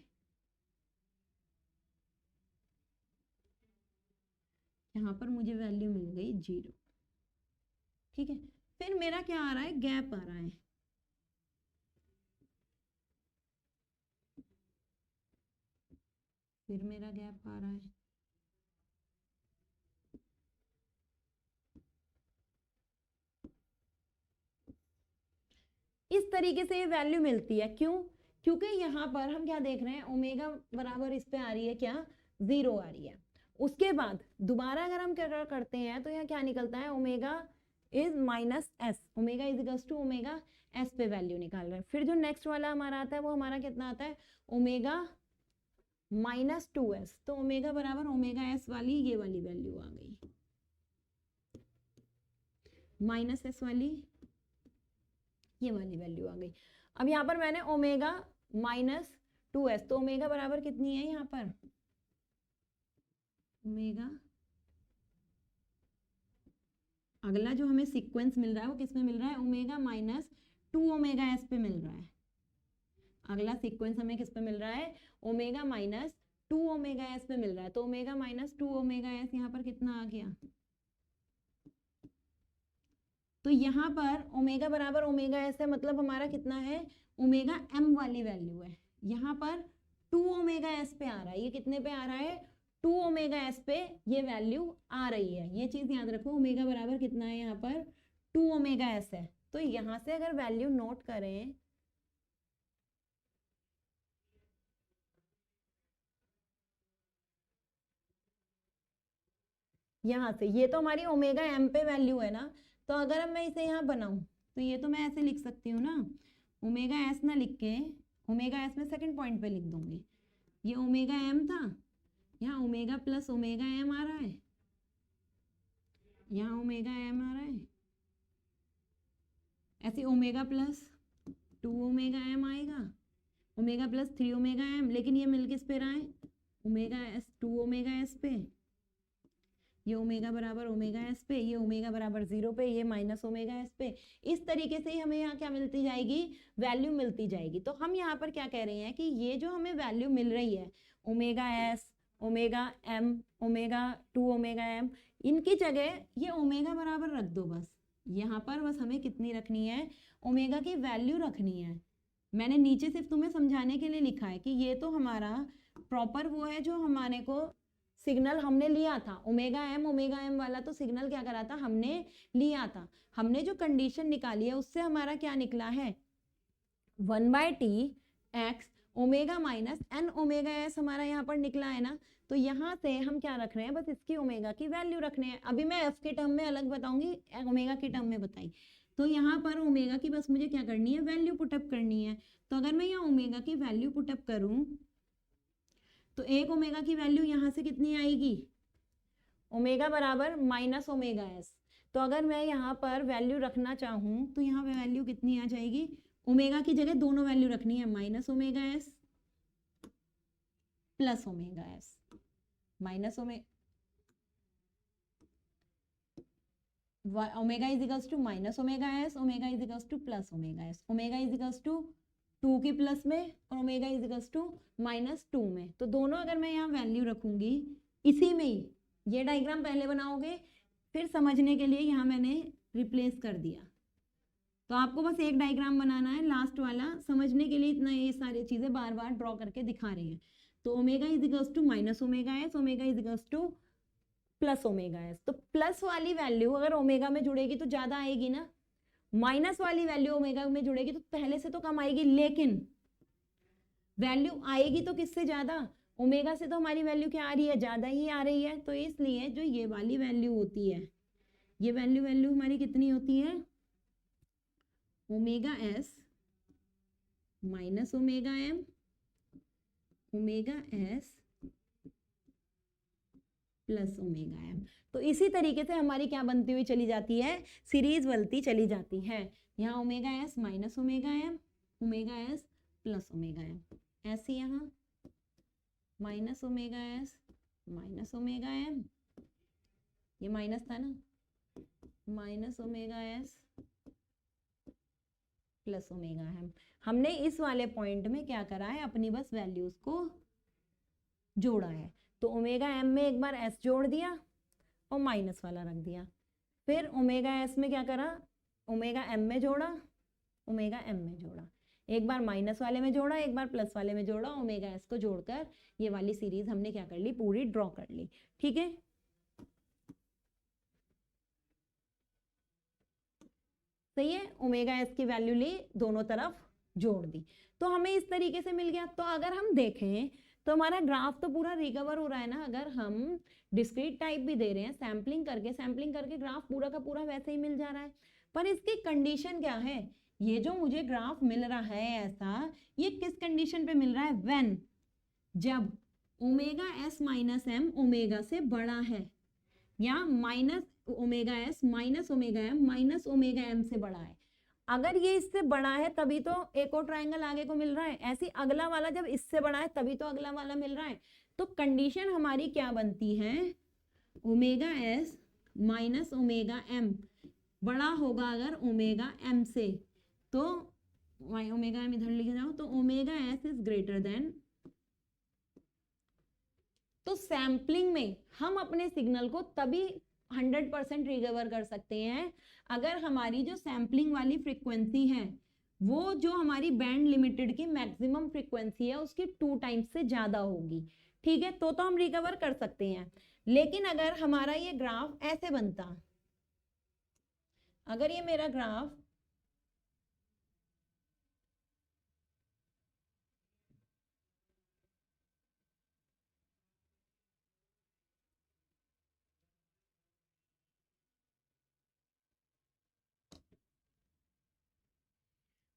यहाँ पर मुझे वैल्यू मिल गई 0, ठीक है। फिर मेरा क्या आ रहा है, गैप आ रहा है, फिर मेरा गैप आ रहा है। इस तरीके से ये वैल्यू मिलती है, क्यों, क्योंकि यहाँ पर हम क्या देख रहे हैं, ओमेगा बराबर इस पे आ रही है क्या, 0 आ रही है। उसके बाद दोबारा अगर हम क्या करते हैं तो यहाँ क्या निकलता है, omega is minus s, omega is equals to omega s पे वैल्यू निकाल रहे हैं। फिर जो नेक्स्ट वाला हमारा आता है वो हमारा कितना आता है, ओमेगा माइनस 2s, तो ओमेगा बराबर ओमेगा एस वाली ये वाली वैल्यू आ गई, माइनस एस वाली ये वाली वैल्यू आ गई। अब यहाँ पर मैंने ओमेगा माइनस 2s, तो ओमेगा बराबर कितनी है यहाँ पर, ओमेगा, अगला जो हमें सीक्वेंस मिल रहा है वो किस में मिल रहा है, ओमेगा माइनस 2 ओमेगा एस पे मिल रहा है। अगला सीक्वेंस हमें किस पे मिल रहा है, ओमेगा माइनस 2 ओमेगा एस पे मिल रहा है। तो ओमेगा माइनस 2 ओमेगा एस यहाँ पर कितना आ गया, तो यहाँ पर ओमेगा बराबर ओमेगा एस है, मतलब हमारा कितना है, ओमेगा एम वाली वैल्यू है। यहाँ पर 2 ओमेगा एस पे आ रहा है, ये कितने पे आ रहा है, 2 ओमेगा एस पे ये वैल्यू आ रही है। ये चीज याद रखो, ओमेगा बराबर कितना है यहाँ पर, 2 ओमेगा एस है। तो यहाँ से अगर वैल्यू नोट करें, यहाँ से ये तो हमारी ओमेगा एम पे वैल्यू है ना, तो अगर अब मैं इसे यहाँ बनाऊं तो ये तो मैं ऐसे लिख सकती हूँ ना, ओमेगा एस ना लिख के ओमेगा एस में सेकंड पॉइंट पे लिख दूंगी, ये ओमेगा एम था, यहाँ ओमेगा प्लस ओमेगा एम आ रहा है, यहाँ ओमेगा एम आ रहा है, ऐसे ओमेगा प्लस 2 ओमेगा एम आएगा, ओमेगा प्लस 3 ओमेगा एम, लेकिन ये मिल किस पे रहा है, ओमेगा एस 2 ओमेगा एस पे, ये ओमेगा बराबर ओमेगा एस पे, ये ओमेगा बराबर 0 पे, ये माइनस ओमेगा एस पे। इस तरीके से ही हमें यहाँ क्या मिलती जाएगी, वैल्यू मिलती जाएगी। तो हम यहाँ पर क्या कह रहे हैं कि ये जो हमें वैल्यू मिल रही है omega s, omega m, omega 2 omega m, इनकी जगह ये ओमेगा बराबर रख दो बस। यहाँ पर बस हमें कितनी रखनी है, ओमेगा की वैल्यू रखनी है। मैंने नीचे सिर्फ तुम्हें समझाने के लिए लिखा है कि ये तो हमारा प्रॉपर वो है जो हमारे को सिग्नल हमने लिया था, ओमेगा एम वाला तो सिग्नल क्या करा था, हमने लिया था। हमने जो कंडीशन निकाली है उससे हमारा क्या निकला है, 1/t x omega minus N omega s हमारा यहाँ पर निकला है ना। तो यहाँ से हम क्या रख रहे हैं, बस इसकी ओमेगा की वैल्यू रखने हैं। अभी मैं एफ के टर्म में अलग बताऊंगी, ओमेगा के टर्म में बताई। तो यहाँ पर ओमेगा की बस मुझे क्या करनी है, वैल्यू पुटअप करनी है। तो अगर मैं यहाँ ओमेगा की वैल्यू पुटअप करूं तो एक ओमेगा की वैल्यू यहाँ से कितनी आएगी, ओमेगा बराबर माइनस ओमेगा एस। तो अगर मैं यहाँ पर वैल्यू रखना चाहूँ तो यहाँ पे वैल्यू कितनी आ जाएगी, ओमेगा की जगह दोनों वैल्यू रखनी है, minus omega s plus omega s, minus omega is equals to minus omega s, omega is equals to plus omega s, omega is equals to 2 की प्लस में और ओमेगा इज इक्वल्स टू -2 में। तो दोनों अगर मैं यहाँ वैल्यू रखूंगी इसी में ही, ये डायग्राम पहले बनाओगे फिर समझने के लिए यहाँ मैंने रिप्लेस कर दिया। तो आपको बस एक डायग्राम बनाना है लास्ट वाला, समझने के लिए इतना ये सारी चीजें बार बार ड्रॉ करके दिखा रही हैं। तो omega is equals to minus omega s, omega is equals to plus omega s. तो प्लस वाली वैल्यू अगर ओमेगा में जुड़ेगी तो ज्यादा आएगी ना, माइनस वाली वैल्यू ओमेगा में जुड़ेगी तो पहले से तो कम आएगी, लेकिन वैल्यू आएगी तो किससे ज्यादा, ओमेगा से तो हमारी वैल्यू क्या आ रही है, ज्यादा ही आ रही है। तो इसलिए जो ये वाली वैल्यू होती है, ये वैल्यू हमारी कितनी होती है, omega s minus omega m, omega s plus omega m. तो इसी तरीके से हमारी क्या बनती हुई चली जाती है, सीरीज बनती चली जाती है। यहाँ omega s minus omega m, omega s plus omega m, ऐसे यहाँ minus omega s minus omega m, ये माइनस था ना, minus omega s plus omega m. हमने इस वाले पॉइंट में क्या करा है, अपनी बस वैल्यूज को जोड़ा है। तो ओमेगा एम में एक बार एस जोड़ दिया और माइनस वाला रख दिया, फिर ओमेगा एस में क्या करा, ओमेगा एम में जोड़ा, ओमेगा एम में जोड़ा, एक बार माइनस वाले में जोड़ा, एक बार प्लस वाले में जोड़ा, ओमेगा एस को जोड़कर ये वाली सीरीज हमने क्या कर ली, पूरी ड्रॉ कर ली। ठीक है, सही है, ओमेगा एस की वैल्यू ली, दोनों तरफ जोड़ दी, तो हमें इस तरीके से मिल गया। तो अगर हम देखें तो हमारा ग्राफ तो पूरा रिकवर हो रहा है ना, अगर हम डिस्क्रीट टाइप भी दे रहे हैं, सैम्पलिंग करके ग्राफ पूरा का पूरा वैसे ही मिल जा रहा है। पर इसकी कंडीशन क्या है, ये जो मुझे ग्राफ मिल रहा है ऐसा, ये किस कंडीशन पे मिल रहा है, व्हेन, जब omega s minus m omega से बड़ा है, या minus omega s minus omega m minus omega m से बड़ा है। अगर ये इससे बड़ा है तभी तो एक और ट्रायंगल आगे को मिल रहा है, ऐसी अगला वाला जब इससे बड़ा है तभी तो अगला वाला मिल रहा है। तो कंडीशन हमारी क्या बनती है, omega s minus omega m बड़ा होगा अगर ओमेगा एम से, तो ओमेगा एम इधर लिख जाओ, तो omega s is greater then. तो सैम्पलिंग में हम अपने सिग्नल को तभी 100% रिकवर कर सकते हैं अगर हमारी जो सैम्पलिंग वाली फ्रीक्वेंसी है वो जो हमारी बैंड लिमिटेड की मैक्सिमम फ्रीक्वेंसी है उसकी 2 टाइम्स से ज्यादा होगी। ठीक है, तो हम रिकवर कर सकते हैं। लेकिन अगर हमारा ये ग्राफ ऐसे बनता, अगर ये मेरा ग्राफ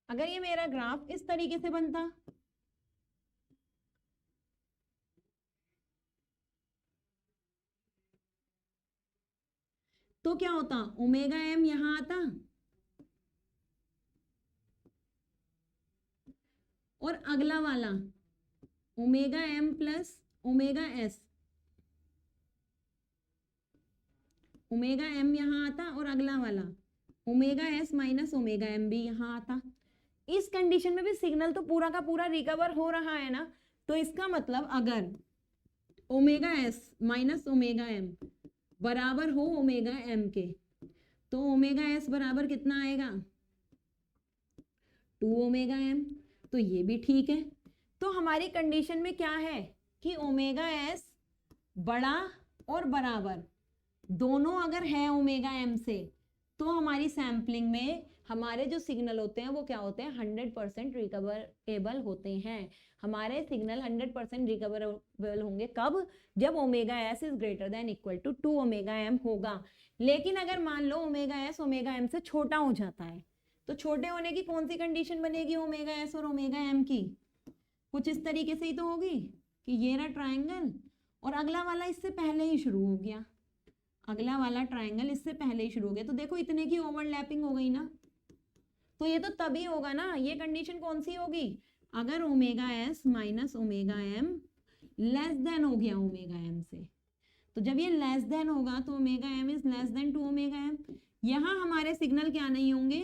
अगर ये मेरा ग्राफ इस तरीके से बनता, तो क्या होता, ओमेगा एम यहां आता और अगला वाला omega m plus omega s, omega m यहाँ आता और अगला वाला omega s minus omega m भी यहाँ आता। इस कंडीशन में भी सिग्नल तो पूरा का पूरा रिकवर हो रहा है ना, तो इसका मतलब अगर omega s minus omega m बराबर हो ओमेगा एम के, तो ओमेगा एस बराबर कितना आएगा 2 ओमेगा एम, तो ये भी ठीक है। तो हमारी कंडीशन में क्या है कि ओमेगा एस बड़ा और बराबर दोनों अगर है ओमेगा एम से, तो हमारी सैम्पलिंग में हमारे जो सिग्नल होते हैं वो क्या होते हैं 100% रिकवरेबल होते हैं। हमारे सिग्नल 100% रिकवरेबल होंगे कब, जब omega s is greater than equal to 2 omega m होगा। लेकिन अगर मान लो ओमेगा एस ओमेगा एम से छोटा हो जाता है, तो छोटे होने की कौन सी कंडीशन बनेगी ओमेगा एस और ओमेगा एम की, कुछ इस तरीके से ही तो होगी कि ये रहा ट्राइंगल और अगला वाला इससे पहले ही शुरू हो गया, अगला वाला ट्राइंगल इससे पहले ही शुरू हो गया। तो देखो इतने की ओवरलैपिंग हो गई ना, तो ये तो तभी होगा ना, ये कंडीशन कौन सी होगी अगर omega s minus omega m less than हो गया ओमेगा एम से। तो जब ये लेस देन होगा तो omega m is less than 2 omega m, यहाँ हमारे सिग्नल क्या नहीं होंगे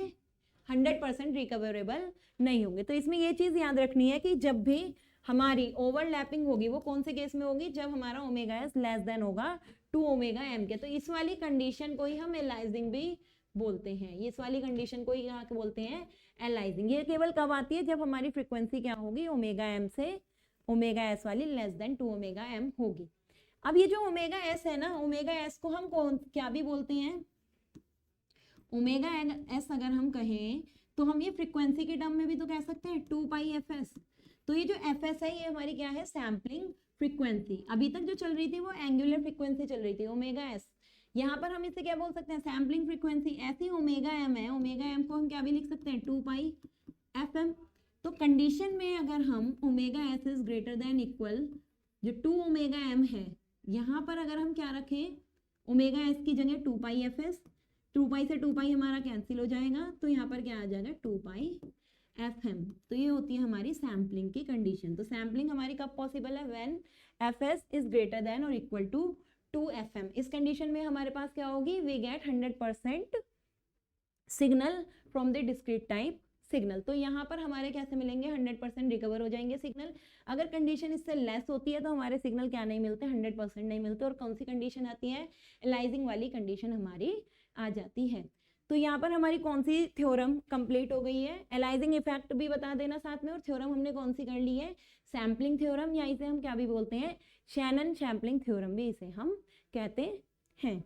100% रिकवरेबल नहीं होंगे। तो इसमें ये चीज याद रखनी है कि जब भी हमारी ओवरलैपिंग होगी वो कौन से केस में होगी, जब हमारा ओमेगा एस लेस देन होगा 2 ओमेगा एम के। तो इस वाली कंडीशन को ही हम एलाइजिंग भी बोलते हैं, इस वाली कंडीशन को ही यहाँ के बोलते हैं एलाइजिंग। ये केवल कब आती है जब हमारी फ्रीक्वेंसी क्या होगी ओमेगा एम से ओमेगा एस वाली लेस देन 2 ओमेगा एम होगी। अब ये जो ओमेगा एस है ना, ओमेगा एस को हम कौन क्या भी बोलते हैं, ओमेगा एस अगर हम कहें तो हम ये फ्रीक्वेंसी के टर्म में भी तो कह सकते हैं 2 पाई एफ एस। तो ये जो एफ एस है ये हमारी क्या है सैम्पलिंग फ्रीक्वेंसी। अभी तक जो चल रही थी वो एंगुलर फ्रीक्वेंसी चल रही थी ओमेगा एस, यहाँ पर हम इसे क्या बोल सकते हैं सैम्पलिंग फ्रीक्वेंसी। ऐसी ओमेगा एम है, ओमेगा एम को हम क्या भी लिख सकते हैं 2 पाई एफ एम। तो कंडीशन में अगर हम omega s is greater than equal जो 2 ओमेगा एम है, यहाँ पर अगर हम क्या रखें ओमेगा एस की जगह 2 पाई एफ एस, 2 पाई से 2 पाई हमारा कैंसिल हो जाएगा, तो यहाँ पर क्या आ जाएगा 2 पाई एफ एम। तो ये होती है हमारी सैम्पलिंग की कंडीशन। तो सैम्पलिंग हमारी कब पॉसिबल है when f s is greater than और इक्वल टू 2 FM। इस कंडीशन में हमारे पास क्या होगी we get 100% signal from the discrete type signal. तो यहाँ पर हमारे कैसे मिलेंगे 100% रिकवर हो जाएंगे सिग्नल। अगर कंडीशन इससे लेस होती है तो हमारे सिग्नल क्या नहीं मिलते 100% नहीं मिलते। और कौन सी कंडीशन आती है एलाइजिंग वाली कंडीशन हमारी आ जाती है। तो यहाँ पर हमारी कौन सी थ्योरम कंप्लीट हो गई है, एलाइजिंग इफेक्ट भी बता देना साथ में, और थ्योरम हमने कौन सी कर ली है सैम्पलिंग थ्योरम, या इसे हम क्या भी बोलते हैं शैनन सैम्पलिंग थ्योरम भी इसे हम कहते हैं।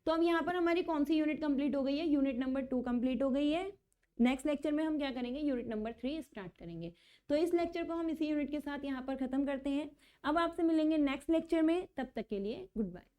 तो अब यहाँ पर हमारी कौन सी यूनिट कंप्लीट हो गई है, यूनिट नंबर 2 कंप्लीट हो गई है। नेक्स्ट लेक्चर में हम क्या करेंगे यूनिट नंबर 3 स्टार्ट करेंगे। तो इस लेक्चर को हम इसी यूनिट के साथ यहाँ पर खत्म करते हैं। अब आपसे मिलेंगे नेक्स्ट लेक्चर में, तब तक के लिए गुड बाय।